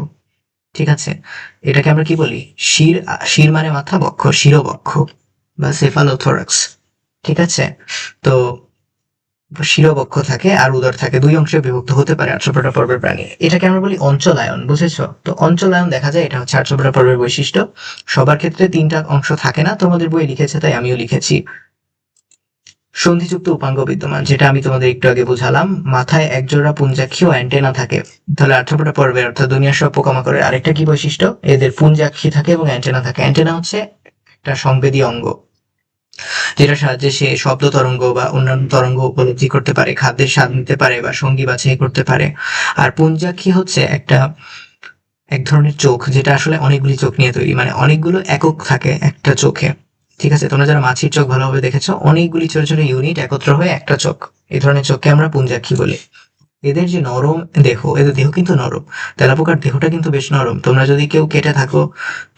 S1: ঠিক আছে? এটাকে আমরা কি বলি? শির। শির মানে মাথা, বক্ষ শিরবক্ষ বা সেফালোথোরাক্স, ঠিক আছে? তো শিরবক্ষ থাকে আর উদর থাকে, দুই অংশে বিভক্ত হতে পারে আর্থ্রোপোডা পর্বের প্রাণী। এটাকে আমরা বলি অঞ্চলায়ন, বুঝেছো? তো অঞ্চলায়ন দেখা যায়, এটা হচ্ছে আর্থ্রোপোডা পর্বের বৈশিষ্ট্য। সবার ক্ষেত্রে তিনটা অংশ থাকে না, তোমাদের বই লিখেছে তাই আমিও লিখেছি। সন্ধিযুক্ত উপাঙ্গ বিদ্যমান, যেটা আমি তোমাদের একটু আগে বুঝালাম। মাথায় একজোড়া পুঞ্জাক্ষী ও অ্যান্টেনা থাকে। তাহলে আর্থ্রোপোডা পর্বের অর্থাৎ দুনিয়ার সব পোকামাকড়ের আরেকটা কি বৈশিষ্ট্য, এদের পুঞ্জাক্ষী থাকে এবং অ্যান্টেনা থাকে। অ্যান্টেনা হচ্ছে একটা সংবেদী অঙ্গ, যেটা সাহায্যে সে শব্দ তরঙ্গ বা অন্যান্য তরঙ্গ উপলব্ধি করতে পারে, খাদ্যের স্বাদ নিতে পারে বা সঙ্গী বাছাই করতে পারে। আর পুঞ্জাক্ষী হচ্ছে এক ধরনের চোখ, যেটা আসলে অনেকগুলি চোখ নিয়ে তৈরি, মানে অনেকগুলো একক থাকে একটা চোখে। ঠিক আছে, তোমরা যারা মাছির চোখ ভালোভাবে দেখেছো, অনেকগুলি ছোট ছোট ইউনিট একত্র হয়ে একটা চোখ, এই ধরনের চোখকে আমরা পুঞ্জাক্ষী বলি। এদের যে নরম দেহ, এদের দেহ কিন্তু নরম। তেলাপোকার দেহটা কিন্তু বেশ নরম, তোমরা যদি কেউ কেটে থাকো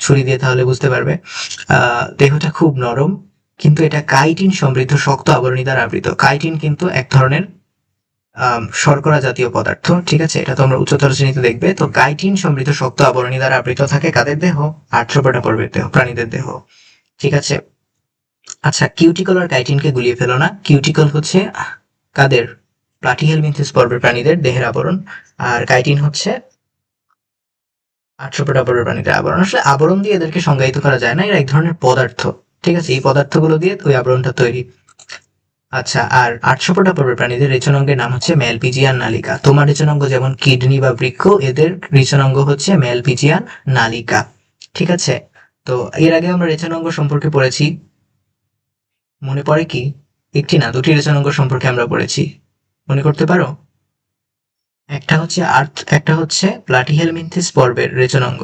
S1: ছুরি দিয়ে তাহলে বুঝতে পারবে। দেহটা খুব নরম, কিন্তু এটা কাইটিন সমৃদ্ধ শক্ত আবরণী দ্বারা আবৃত। কাইটিন কিন্তু এক ধরনের শর্করা জাতীয় পদার্থ। ঠিক আছে, এটা তোমরা উচ্চতর শ্রেণীতে দেখবে। তো কাইটিন সমৃদ্ধ শক্ত আবরণী দ্বারা আবৃত থাকে কাদের দেহ? আর্থ্রোপোডা পর্বের দেহ, প্রাণীদের দেহ। ঠিক আছে, আচ্ছা, কিউটিকল আর কাইটিনকে গুলিয়ে ফেলো না। কিউটিকল হচ্ছে কাদের? প্লাটিহেলমিনথেস পর্বের প্রাণীদের দেহের আবরণ, আর কাইটিন হচ্ছে আর্থ্রোপোডা পর্বের প্রাণীদের আবরণ। আসলে আবরণ দিয়ে এদেরকে সংজ্ঞায়িত করা যায় না, এরা এক ধরনের পদার্থ। ঠিক আছে, এই পদার্থগুলো দিয়ে ওই আবরণটা তৈরি। আচ্ছা, আর আর্থ্রোপোডা পর্বের প্রাণীদের রেচনাঙ্গের নাম হচ্ছে ম্যালপিজিয়ান নালিকা। তোমার রেচনাঙ্গ যেমন কিডনি বা বৃক্ক, এদের রেচনাঙ্গ হচ্ছে ম্যালপিজিয়ান নালিকা। ঠিক আছে, তো এর আগে আমরা রেচনাঙ্গ সম্পর্কে পড়েছি, মনে পড়ে কি? একটি না, দুটি রেচনাঙ্গ সম্পর্কে আমরা পড়েছি, মনে করতে পারো? একটা হচ্ছে প্লাটিহেলমিনথেস পর্বের রেচনাঙ্গ,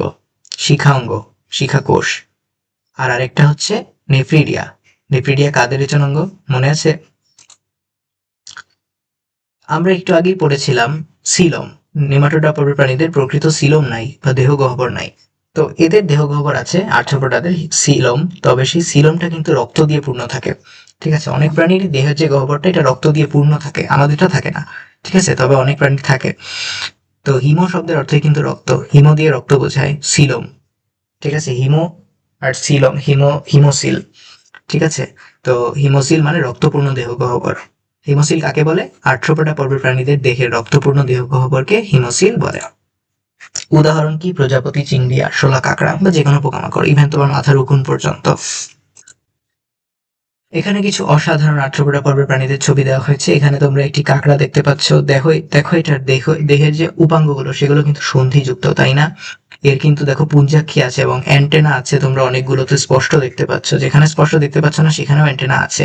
S1: শিখা অঙ্গ, শিখা কোষ। আর আরেকটা হচ্ছে নেফ্রিডিয়া। নেফ্রিডিয়া কাদের রেচনাঙ্গ, মনে আছে? আমরা একটু আগেই পড়েছিলাম সিলম। নেমাটোডা পর্বের প্রাণীদের প্রকৃত সিলম নাই বা দেহ গহ্বর নাই। তো এদের দেহ গহ্বর আছে আর্থ্রোপোডাদের সিলম, তবে সেই সিলমটা কিন্তু রক্ত দিয়ে পূর্ণ থাকে। ঠিক আছে, অনেক প্রাণীর দেহের যে গহ্বরটা, এটা রক্ত দিয়ে পূর্ণ থাকে, আমাদেরটা থাকে না। ঠিক আছে, তবে অনেক প্রাণীর থাকে। তো হিমো শব্দের অর্থই কিন্তু রক্ত, হিমো দিয়ে রক্ত বোঝায় সিলম। ঠিক আছে, হিমো আর সিলম, হিমোসিল। ঠিক আছে, তো হিমোসিল মানে রক্তপূর্ণ দেহ গহ্বর। হিমোসিল কাকে বলে? আর্থ্রোপোডা পর্বের প্রাণীদের দেহের রক্তপূর্ণ দেহ গহ্বরকে হিমোসিল বলে। উদাহরণ কি? প্রজাপতি, চিংড়ি, আরশোলা, কাঁকড়া বা যে কোনো পোকামাকড়, ইভেন তোমার মাথার উকুন পর্যন্ত। এখানে কিছু অসাধারণ আর্থ্রোপোডা পর্বের প্রাণীদের ছবি দেওয়া হয়েছে। এখানে তোমরা একটি কাঁকড়া দেখতে পাচ্ছ। দেখো দেখো, এটার দেহের যে উপাঙ্গগুলো সেগুলো কিন্তু সন্ধিযুক্ত, তাই না? এর কিন্তু দেখো পুঞ্জাক্ষী আছে এবং অ্যান্টেনা আছে, তোমরা অনেকগুলোতে স্পষ্ট দেখতে পাচ্ছ। যেখানে স্পষ্ট দেখতে পাচ্ছ না সেখানেও অ্যান্টেনা আছে।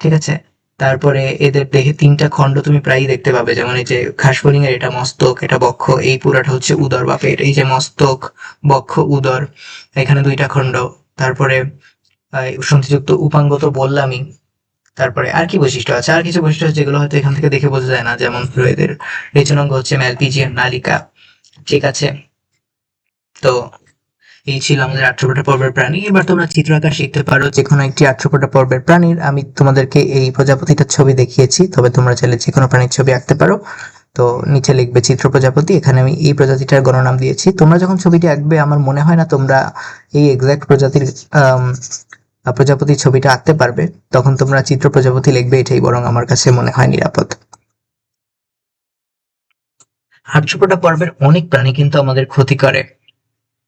S1: ঠিক আছে, তারপরে এদের দেহে তিনটা খণ্ড তুমি প্রায়ই দেখতে পাবে, যেমন এই যে ঘাসফড়িং এর এটা মস্তক, এটা বক্ষ, এই পুরাটা হচ্ছে উদর বা পেট। এই যে মস্তক, বক্ষ, উদর, এখানে দুইটা খণ্ড। তারপরে সন্ধিযুক্ত উপাঙ্গ তো বললামই। তারপরে আর কি বৈশিষ্ট্য আছে? আর কিছু বৈশিষ্ট্য আছে যেগুলো হয়তো এখান থেকে দেখে বোঝা যায় না, যেমন এদের রেচনাঙ্গ হচ্ছে ম্যালপিজিয়ান নালিকা। ঠিক আছে, তো এই ছিল আমাদের আর্থ্রোপোডা পর্বের প্রাণী। এবার তোমরা চিত্র আঁকা শিখতে পারো যে কোনো একটি আর্থ্রোপোডা পর্বের প্রাণীর। আমি তোমাদেরকে এই প্রজাপতিটার ছবি দেখিয়েছি, তবে তোমরা চাইলে যে কোনো প্রাণীর ছবি আঁকতে পারো। তো নিচে লিখবে চিত্র প্রজাপতি, এখানে আমি এই প্রজাতিটার গণনাম দিয়েছি। তোমরা যখন ছবিটি আঁকবে আমার মনে হয় না তোমরা এই এক্সাক্ট প্রজাতির প্রজাপতির ছবিটা আঁকতে পারবে, তখন তোমরা চিত্র প্রজাপতি লিখবে, এটাই বরং আমার কাছে মনে হয় নিরাপদ। আর্থ্রোপোডা পর্বের অনেক প্রাণী কিন্তু আমাদের ক্ষতি করে।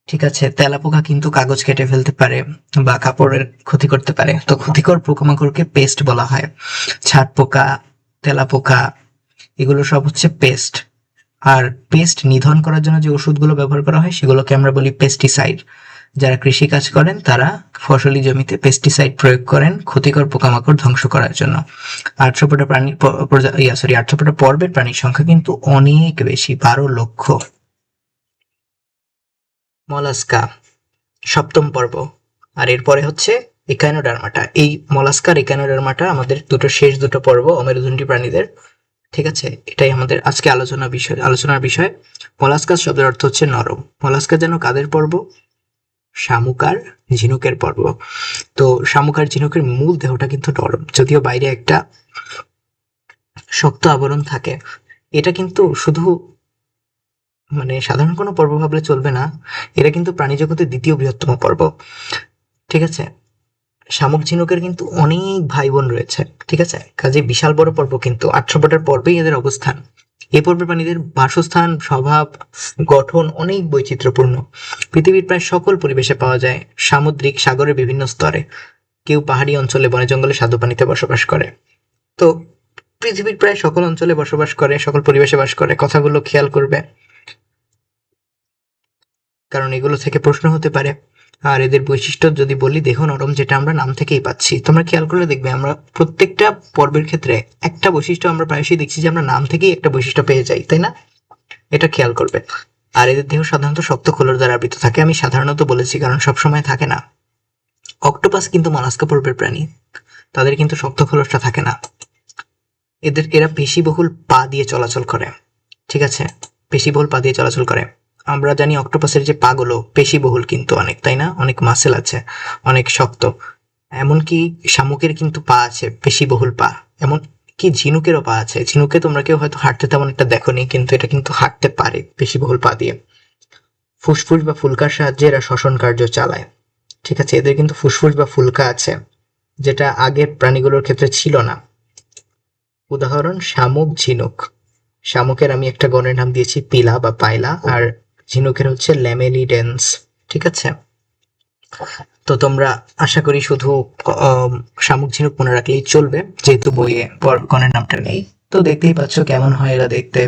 S1: ঠিক আছে, তেলাপোকা কিন্তু কাগজ কেটে ফেলতে পারে বা কাপড়ের ক্ষতি করতে পারে। তো ক্ষতিকর পোকামাকড়কে পেস্ট বলা হয়। ছাট পোকা, তেলাপোকা, এগুলো সব হচ্ছে পেস্ট। আর পেস্ট নিধন করার জন্য যে ওষুধগুলো ব্যবহার করা হয় সেগুলোকে আমরা বলি পেস্টিসাইড। যারা কৃষি কাজ করেন তারা ফসলি জমিতে পেস্টিসাইড প্রয়োগ করেন ক্ষতিকর পোকামাকড় ধ্বংস করার জন্য। আর্থ্রোপোডা আর্থ্রোপোডা পর্বের প্রাণীর সংখ্যা কিন্তু অনেক বেশি, 12 লক্ষ। মলাস্কা, সপ্তম পর্ব। আর এরপরে হচ্ছে একাইনোডার্মাটা। এই মলাস্কার একাইনোডার্মাটা আমাদের শেষ দুটো পর্ব অমেরুদণ্ডী প্রাণীদের। ঠিক আছে, এটাই আমাদের আজকে আলোচনার বিষয়। মলাস্কাস শব্দের অর্থ হচ্ছে নরম। মলাস্কা যেন কাদের পর্ব? শামুক আর ঝিনুকের পর্ব। তো শামুক আর ঝিনুকের মূল দেহটা কিন্তু নরম, যদিও বাইরে একটা শক্ত আবরণ থাকে। এটা কিন্তু শুধু মানে সাধারণ কোনো পর্ব ভাবলে চলবে না, এটা কিন্তু প্রাণী জগতের দ্বিতীয় বৃহত্তম পর্ব। ঠিক আছে, শামুক ঝিনুকের কিন্তু অনেক ভাই বোন রয়েছে। ঠিক আছে, কাজে বিশাল বড় পর্ব, কিন্তু আর্থ্রোপোডার পর্বেই এদের অবস্থান। এই পর্বের প্রাণীদের বাসস্থান, স্বভাব, গঠন অনেক বৈচিত্র্যপূর্ণ। পৃথিবীর প্রায় সকল পরিবেশে পাওয়া যায়, সামুদ্রিক, সাগরের বিভিন্ন স্তরে। কেউ পাহাড়ি অঞ্চলে, বনে জঙ্গলে, স্বাদু পানিতে বসবাস করে। তো পৃথিবীর প্রায় সকল অঞ্চলে বসবাস করে, সকল পরিবেশে বাস করে। কথাগুলো খেয়াল করবে, কারণ এগুলো থেকে প্রশ্ন হতে পারে। আর এদের বৈশিষ্ট্য যদি বলি, দেহ নরম, যেটা আমরা নাম থেকেই পাচ্ছি। তোমরা খেয়াল করলে দেখবে আমরা প্রত্যেকটা পর্বের ক্ষেত্রে একটা বৈশিষ্ট্য আমরা প্রায়শই দেখছি যে আমরা নাম থেকেই একটা বৈশিষ্ট্য পেয়ে যাই, তাই না? এটা খেয়াল করবে। আর এদের দেহ সাধারণত শক্ত খোলস দ্বারা আবৃত থাকে। আমি সাধারণত বলেছি কারণ সবসময় থাকে না। অক্টোপাস কিন্তু মলাস্কা পর্বের প্রাণী, তাদের কিন্তু শক্ত খোলসটা থাকে না। এরা পেশিবহুল পা দিয়ে চলাচল করে, ঠিক আছে? পেশিবহুল পা দিয়ে চলাচল করে। আমরা জানি অক্টোপাসের যে পাগুলো পেশিবহুল কিন্তু অনেক, তাই না? অনেক মাসেল আছে, অনেক শক্ত। এমনকি শামুকের কিন্তু পা আছে, পেশিবহুল পা। এমন কি ঝিনুকেরও পা আছে। ঝিনুকে তোমরা কেউ হয়তো হাঁটতে তেমন একটা দেখোনি, কিন্তু এটা কিন্তু হাঁটতে পারে পেশিবহুল পা দিয়ে। ফুসফুস বা ফুলকার সাহায্যে এরা শ্বসন কার্য চালায়, ঠিক আছে? এদের কিন্তু ফুসফুস বা ফুলকা আছে, যেটা আগের প্রাণীগুলোর ক্ষেত্রে ছিল না। উদাহরণ শামুক, ঝিনুক। শামুকের আমি একটা গণের নাম দিয়েছি পিলা বা পাইলা, আর ঝিনুকের হচ্ছে ল্যামেলিডেন্স, ঠিক আছে? তো তোমরা আশা করি শুধু শামুক ঝিনুক মনে রাখলেই চলবে, যেহেতু বইয়ে গণের নামটা নেই। তো দেখতেই পাচ্ছ কেমন হয় এরা দেখতে।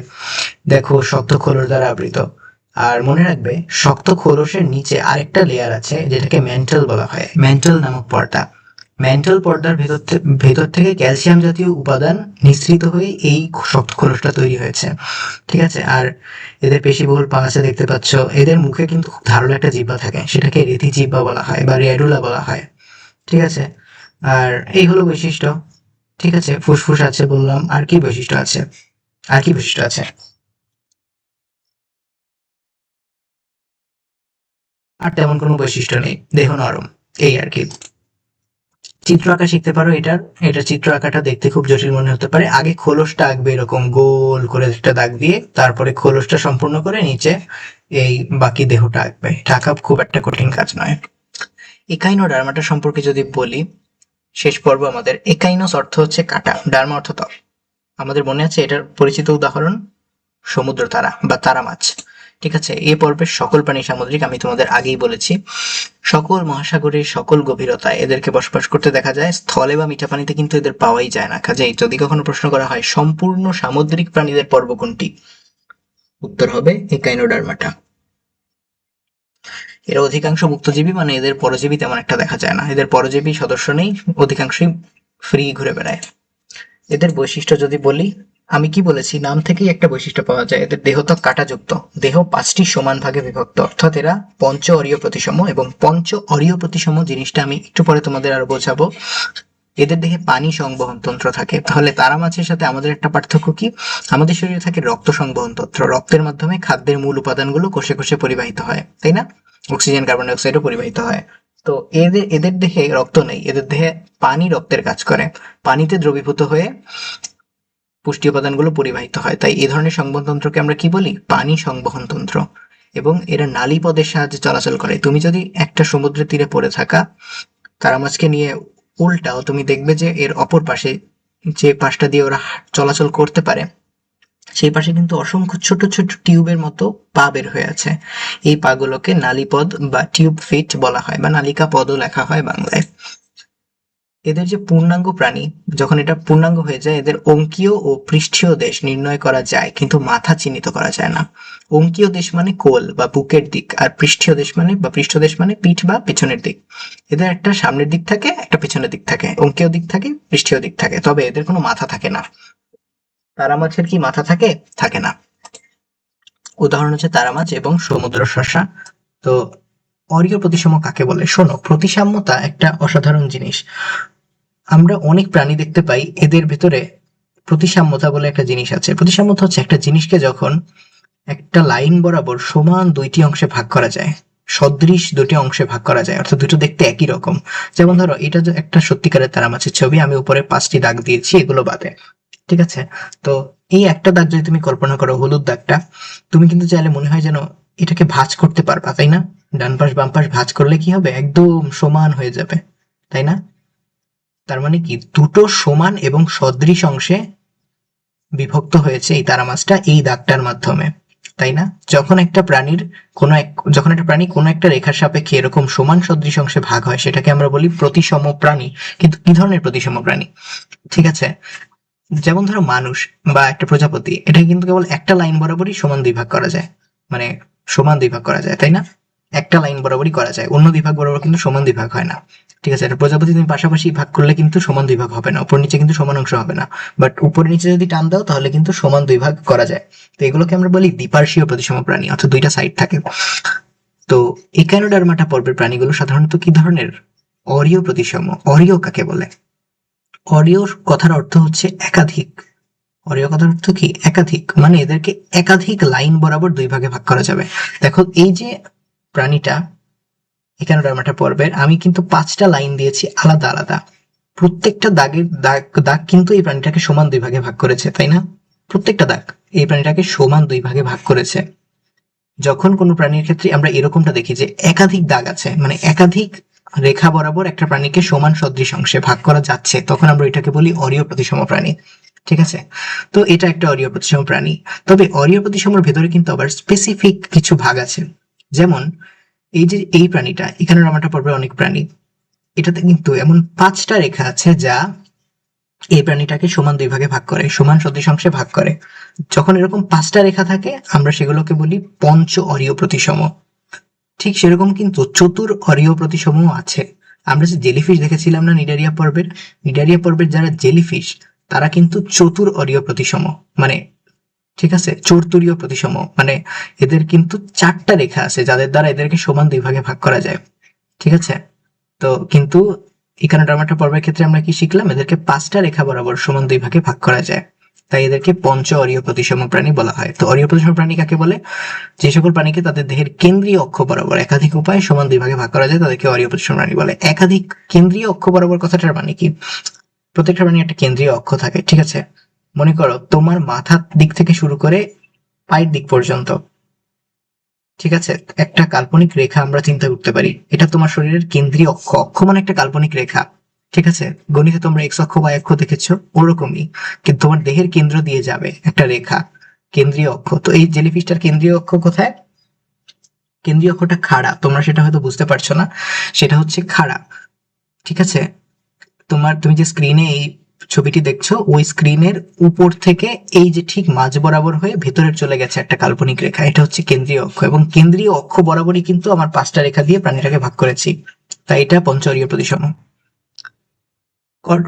S1: দেখো, শক্ত খোলস দ্বারা আবৃত। আর মনে রাখবে, শক্ত খোলসের নিচে আরেকটা লেয়ার আছে যেটাকে ম্যান্টল বলা হয়, ম্যান্টল নামক পর্দা। ম্যান্টল পর্দার ভেতর থেকে ক্যালসিয়াম জাতীয় উপাদান নিঃসৃত হয়ে এই শক্ত খোলসটা তৈরি হয়েছে, ঠিক আছে? আর এদের পেশিবহুল পা আছে, দেখতে পাচ্ছ। এদের মুখে কিন্তু খুব ধারালো একটা জিহ্বা থাকে, সেটাকে রেথি জিহ্বা বলা হয় বা রেডুলা বলা হয়, ঠিক আছে? আর এই হলো বৈশিষ্ট্য, ঠিক আছে? ফুসফুস আছে বললাম। আর কি বৈশিষ্ট্য আছে? আর কি বৈশিষ্ট্য আছে? আর তেমন কোনো বৈশিষ্ট্য নেই, দেহ নরম, এই আর কি। চিত্র আঁকা শিখতে পারো। এটার চিত্র আঁকাটা দেখতে খুব জটিল মনে হতে পারে। আগে খোলসটা আঁকবে এরকম গোল করে একটা দাগ দিয়ে, তারপরে খোলসটা সম্পূর্ণ করে নিচে এই বাকি দেহটা আঁকবে। এটা আঁকা খুব একটা কঠিন কাজ নয়। একাইনোডার্মাটা সম্পর্কে যদি বলি, শেষ পর্ব আমাদের। একাইনোস অর্থ হচ্ছে কাটা, ডার্মা অর্থ ত্বক। আমাদের মনে আছে এটার পরিচিত উদাহরণ সমুদ্র তারা বা তারা মাছ, ঠিক আছে? এই পর্বের সকল প্রাণী সামুদ্রিক, আমি তোমাদের আগেই বলেছি। সকল মহাসাগরের সকল গভীরতায় এদেরকে বসবাস করতে দেখা যায়। স্থলে বা মিঠা পানিতে কিন্তু এদের পাওয়াই যায় না। কাজেই যদি কখনো প্রশ্ন করা হয় সম্পূর্ণ সামুদ্রিক প্রাণীদের পর্ব কোনটি, উত্তর হবে একাইনোডার্মাটা। এরা অধিকাংশ মুক্তজীবী, মানে এদের পরজীবী তেমন একটা দেখা যায় না। এদের পরজীবী সদস্য নেই, অধিকাংশই ফ্রি ঘুরে বেড়ায়। এদের বৈশিষ্ট্য যদি বলি, আমি কি বলেছি, নাম থেকেই একটা বৈশিষ্ট্য পাওয়া যায়। এদের দেহত্বক কাঁটাযুক্ত, দেহ 5টি সমান ভাগে বিভক্ত, অর্থাৎ এরা পঞ্চ অরীয় প্রতিসম। এবং পঞ্চ অরীয় প্রতিসম জিনিসটা আমি একটু পরে তোমাদের আরো বোঝাবো। এদের দেহে পানি সংবহন তন্ত্র থাকে। তাহলে তারা মাছের সাথে আমাদের একটা পার্থক্য কি? আমাদের শরীরে থাকে রক্ত সংবহন তন্ত্র, রক্তের মাধ্যমে খাদ্যের মূল উপাদানগুলো কোষে কোষে পরিবাহিত হয়, তাই না? অক্সিজেন, কার্বন ডাই অক্সাইডও পরিবাহিত হয়। তো এদের দেহে রক্ত নেই, এদের দেহে পানি রক্তের কাজ করে, পানিতে দ্রবীভূত হয়ে পুষ্টি উপাদানগুলো পরিবাহিত হয়। তাই এই ধরনের সংবহন তন্ত্রকে আমরা কি বলি? পানি সংবহন তন্ত্র। এবং এরা নালী পদের সাহায্যে চলাচল করে। তুমি যদি একটা সমুদ্রের তীরে পড়ে থাকা তারা মাছকে নিয়ে উল্টাও, তুমি দেখবে যে এর অপর পাশে, যে পাশটা দিয়ে ওরা চলাচল করতে পারে, সেই পাশে কিন্তু অসংখ্য ছোট ছোট টিউবের মতো পা বের হয়ে আছে। এই পাগুলোকে নালীপদ বা টিউব ফিট বলা হয়, বা নালিকা পদও লেখা হয় বাংলায়। এদের যে পূর্ণাঙ্গ প্রাণী, যখন এটা পূর্ণাঙ্গ হয়ে যায়, এদের অঙ্কীয় ও পৃষ্ঠীয় দেশ নির্ণয় করা যায়, কিন্তু মাথা চিহ্নিত করা যায় না। অঙ্কীয় দেশ মানে কোল বা বুকের দিক, আর পৃষ্ঠীয় দেশ মানে বা পৃষ্ঠদেশ মানে পিঠ বা পেছনের দিক। এদের একটা সামনের দিক থাকে, একটা পেছনের দিক থাকে, অঙ্কীয় দিক থাকে, পৃষ্ঠীয় দিক থাকে, তবে এদের কোনো মাথা থাকে না। তারা মাছের কি মাথা থাকে? থাকে না। উদাহরণ হচ্ছে তারা মাছ এবং সমুদ্র শসা। তো অরীয় প্রতিসম কাকে বলে? শোনো, প্রতিসাম্যতা একটা অসাধারণ জিনিস। আমরা অনেক প্রাণী দেখতে পাই, এদের ভেতরে প্রতিসাম্যতা বলে একটা জিনিস আছে। প্রতিসাম্যতা হচ্ছে একটা জিনিসকে যখন একটা লাইন বরাবর সমান দুইটি অংশে ভাগ করা যায়, সদৃশ দুটি অংশে ভাগ করা যায়, অর্থাৎ দুটো দেখতে একই রকম। যেমন ধরো, এটা যে একটা সত্যিকারের তারা মাছের ছবি, আমি উপরে 5টি দাগ দিয়েছি, এগুলো বাদে, ঠিক আছে? তো এই একটা দাগ যদি তুমি কল্পনা করো, হলুদ দাগটা, তুমি কিন্তু চাইলে মনে হয় যেন এটাকে ভাঁজ করতে পারবা, তাই না? ডান পাশ বাম পাশ ভাঁজ করলে কি হবে? একদম সমান হয়ে যাবে, তাই না? তার মানে কি, দুটো সমান এবং সদৃশ অংশে বিভক্ত হয়েছে এই তারা মাছটা এই দাগটার মাধ্যমে, তাই না? যখন একটা প্রাণী কোনো একটা রেখার সাপেক্ষে এরকম সমান সদৃশ অংশে ভাগ হয়, সেটাকে আমরা বলি প্রতিসম প্রাণী। কিন্তু কি ধরনের প্রতিসম প্রাণী? ঠিক আছে, যেমন ধরো মানুষ বা একটা প্রজাপতি, এটা কিন্তু কেবল একটা লাইন বরাবরই সমান দুই ভাগ করা যায়, মানে সমান দুই ভাগ করা যায়, তাই না? একটা লাইন বরাবরই করা যায়, অন্য দুই ভাগ বরাবর কিন্তু সমান দুই ভাগ হয় না। ঠিক আছে, একটা প্রজাপতি তুমি পাশাপাশি ভাগ করলে কিন্তু সমান দুই ভাগ হবে না, উপর নিচে কিন্তু সমান অংশ হবে না। বাট উপর নিচে যদি টান দাও তাহলে কিন্তু সমান দুই ভাগ করা যায়। তো এগুলোকে আমরা বলি দ্বিপার্শ্বীয় প্রতিসম প্রাণী, অর্থাৎ দুইটা সাইড থাকে। তো একানোডার্মাটা পর্বের প্রাণীগুলো সাধারণত কি ধরনের? অরীয় প্রতিসম। অরীয় কাকে বলে? অরীয় কথার অর্থ হচ্ছে একাধিক। অরীয় কথার অর্থ কি? একাধিক, মানে এদেরকে একাধিক লাইন বরাবর দুই ভাগে ভাগ করা যাবে। দেখো এই যে প্রাণীটা একানোডার্মাটা পর্বের, আমি কিন্তু 5টা লাইন দিয়েছি আলাদা আলাদা। প্রত্যেকটা দাগের দাগ দাগ কিন্তু এই প্রাণীটাকে সমান দুই ভাগে ভাগ করেছে, তাই না? প্রত্যেকটা দাগ এই প্রাণীটাকে সমান দুই ভাগে ভাগ করেছে। যখন কোনো প্রাণীর ক্ষেত্রে আমরা এরকমটা দেখি যে একাধিক দাগ আছে, মানে একাধিক রেখা বরাবর একটা প্রাণীকে সমান সদৃশ অংশে ভাগ করা যাচ্ছে, তখন আমরা এটাকে বলি অরীয় প্রতিসম প্রাণী। ঠিক আছে, তো এটা একটা অরীয় প্রতিসম প্রাণী। তবে অরীয় প্রতিসমর ভেতরে কিন্তু আবার স্পেসিফিক কিছু ভাগ আছে। যেমন এই যে এই প্রাণীটা, এখানে রামাটা পর্বের অনেক প্রাণী, এটাতে কিন্তু এমন 5টা রেখা আছে যা এই প্রাণীটাকে সমান দুই ভাগে ভাগ করে, সমান সদৃশ অংশে ভাগ করে। যখন এরকম 5টা রেখা থাকে আমরা সেগুলোকে বলি পঞ্চ অরীয় প্রতিসম। ঠিক সেরকম কিন্তু চতুর অরীয় প্রতিসম আছে। আমরা যে জেলিফিশ দেখেছিলাম না নিডারিয়া পর্বের, নিডারিয়া পর্বের যারা জেলিফিশ তারা কিন্তু চতুর অরীয় প্রতিসম, মানে ঠিক আছে, চতুরীয় প্রতিসম, মানে এদের কিন্তু 4টা রেখা আছে যাদের দ্বারা এদেরকে সমান দুই ভাগে ভাগ করা যায়। ঠিক আছে, তো কিন্তু ইকানোডার্মাটা পর্বের ক্ষেত্রে আমরা কি শিখলাম? এদেরকে 5টা রেখা বরাবর সমান দুই ভাগে ভাগ করা যায়, তাই এদেরকে পঞ্চ অরীয় প্রতিসম প্রাণী বলা হয়। তো অরীয় প্রতিসম প্রাণী কাকে বলে? যে সকল প্রাণীকে তাদের দেহের কেন্দ্রীয় অক্ষ বরাবর একাধিক উপায়ে সমান দুই ভাগে ভাগ করা যায় তাদেরকে অরীয় প্রতিসম প্রাণী বলে। একাধিক কেন্দ্রীয় অক্ষ বরাবর কথাটার মানে কি? প্রত্যেকটা প্রাণী একটা কেন্দ্রীয় অক্ষ থাকে, ঠিক আছে? মনে করো তোমার মাথার দিক থেকে শুরু করে পায়ের দিক পর্যন্ত, ঠিক আছে, একটা কাল্পনিক রেখা আমরা চিন্তা করতে পারি, এটা তোমার শরীরের কেন্দ্রীয় অক্ষ। অক্ষ মানে একটা কাল্পনিক রেখা, ঠিক আছে? গণিতে তোমরা এক্স অক্ষ বা অক্ষ দেখেছো, ওরকমই কিন্তু তোমার দেহের কেন্দ্র দিয়ে যাবে একটা রেখা, কেন্দ্রীয় অক্ষ। তো এই জেলিফিশটার কেন্দ্রীয় অক্ষ কোথায়? কেন্দ্রীয় অক্ষটা খাড়া, তোমরা সেটা হয়তো বুঝতে পারছো না, সেটা হচ্ছে খাড়া। ঠিক আছে, তুমি যে স্ক্রিনে এই ছবিটি দেখছো, ওই স্ক্রিনের উপর থেকে এই যে ঠিক মাঝ বরাবর হয়ে ভেতরে চলে গেছে একটা কাল্পনিক রেখা, এটা হচ্ছে কেন্দ্রীয় অক্ষ। এবং কেন্দ্রীয় অক্ষ বরাবরই কিন্তু আমার 5টা রেখা দিয়ে প্রাণীটাকে ভাগ করেছি, তাই এটা পঞ্চঅরীয় প্রতিসম।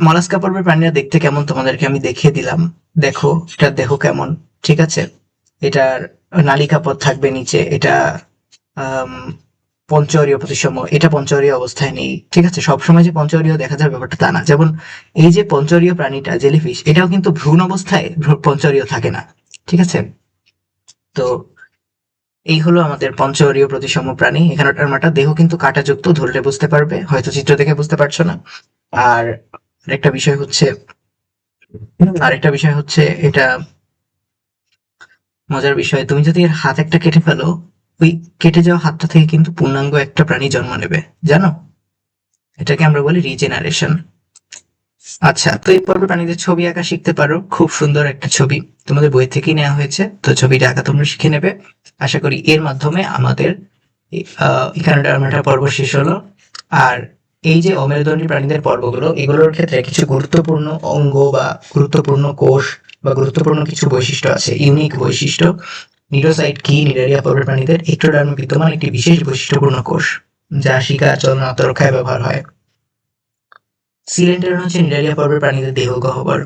S1: মলাস্কা পর্বের প্রাণীরা দেখতে কেমন তোমাদেরকে আমি দেখিয়ে দিলাম। দেখো এটা, দেখো কেমন, ঠিক আছে? এটার নালিকা পথ থাকবে নিচে, এটা পঞ্চঅরীয় প্রতিসম, এটা পঞ্চঅরীয় অবস্থায় নেই। ঠিক আছে, সবসময় যে পঞ্চঅরীয় দেখা যায় ব্যাপারটা তা না। যেমন এই যে পঞ্চঅরীয় প্রাণীটা জেলিফিশ, এটাও কিন্তু ভ্রূণ অবস্থায় পঞ্চঅরীয় থাকে না। ঠিক আছে, তো এই হলো আমাদের পঞ্চঅরীয় প্রতিসম প্রাণী। এখানটার মাটা দেহ কিন্তু কাঁটাযুক্ত, ধরলে বুঝতে পারবে, হয়তো চিত্র দেখে বুঝতে পারছো না। আর আরেকটা বিষয় হচ্ছে, এটা মজার বিষয়, তুমি যদি এর হাত একটা কেটে ফেলো, ওই কেটে যাওয়া হাতটা থেকে কিন্তু পূর্ণাঙ্গ একটা প্রাণী জন্ম নেবে, জানো? এটাকে আমরা বলি রিজেনারেশন। আচ্ছা, তো এই পর্বে প্রাণীদের ছবি আঁকা শিখতে পারো, খুব সুন্দর একটা ছবি, তোমাদের বই থেকেই নেওয়া হয়েছে, তো ছবিটা আঁকা তোমরা শিখে নেবে। আশা করি এর মাধ্যমে আমাদের ইকানোডার্মাটা পর্ব শেষ হলো। আর এই যে অমেরুদণ্ডী প্রাণীদের পর্বগুলো, এগুলোর ক্ষেত্রে কিছু গুরুত্বপূর্ণ অঙ্গ বা গুরুত্বপূর্ণ কোষ বা গুরুত্বপূর্ণ কিছু বৈশিষ্ট্য আছে, ইউনিক বৈশিষ্ট্য। নিডোসাইট কি? নিডারিয়া পর্বের প্রাণীদের এক্টোডার্মে বিদ্যমান একটি বিশেষ বৈশিষ্ট্যপূর্ণ কোষ, যা শিকার, চলন, আত্মরক্ষায় ব্যবহার হয়। সিলেন্ডারন হচ্ছে নিডারিয়া পর্বের প্রাণীদের দেহ গহ্বর,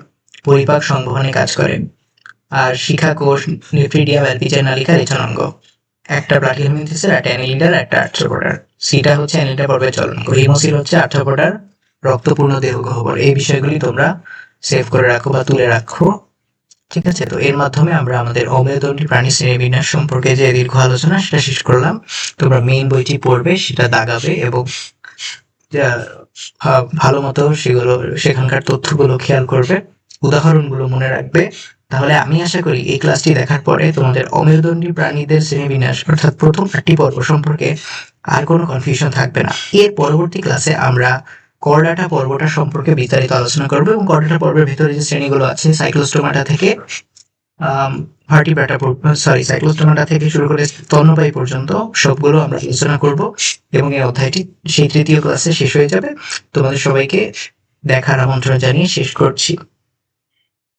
S1: পরিপাক সংবহনে কাজ করে। আর শিখা কোষ নিউক্লিডিয়াম অ্যালপিজের নালিকার রেচনাঙ্গ, একটা প্লাটিহেলমিনথেসের, একটা অ্যানিলিডার, একটা আর্থ্রোপোডার। সিটা হচ্ছে অ্যানিলিডার পর্বের চলন, হিমোসিল হচ্ছে আর্থ্রোপোডার রক্তপূর্ণ দেহ গহ্বর। এই বিষয়গুলি তোমরা সেভ করে রাখো বা তুলে রাখো, ঠিক আছে? তো এর মাধ্যমে আমরা আমাদের অমেরুদণ্ডী প্রাণী শ্রেণীবিন্যাস সম্পর্কে যে দীর্ঘ আলোচনা সেটা শেষ করলাম। তোমরা মেইন বইটি পড়বে, সেটা দাগাবে এবং ভালো মতো সেগুলো, সেখানকার তথ্যগুলো খেয়াল করবে, উদাহরণগুলো মনে রাখবে। তাহলে আমি আশা করি এই ক্লাসটি দেখার পরে তোমাদের অমেরুদণ্ডী প্রাণীদের শ্রেণীবিন্যাস অর্থাৎ প্রথম 8টি পর্ব সম্পর্কে আর কোনো কনফিউশন থাকবে না। এর পরবর্তী ক্লাসে আমরা করডাটা পর্বটা সম্পর্কে বিস্তারিত আলোচনা করবো এবং করডাটা পর্বের ভিতরে যে শ্রেণীগুলো আছে, সাইক্লোস্টোমাটা থেকে সাইক্লোস্টোমাটা থেকে শুরু করে স্তন্যপায়ী পর্যন্ত সবগুলো আমরা আলোচনা করব এবং এই অধ্যায়টি সেই 3য় ক্লাসে শেষ হয়ে যাবে। তোমাদের সবাইকে দেখার আমন্ত্রণ জানিয়ে শেষ করছি।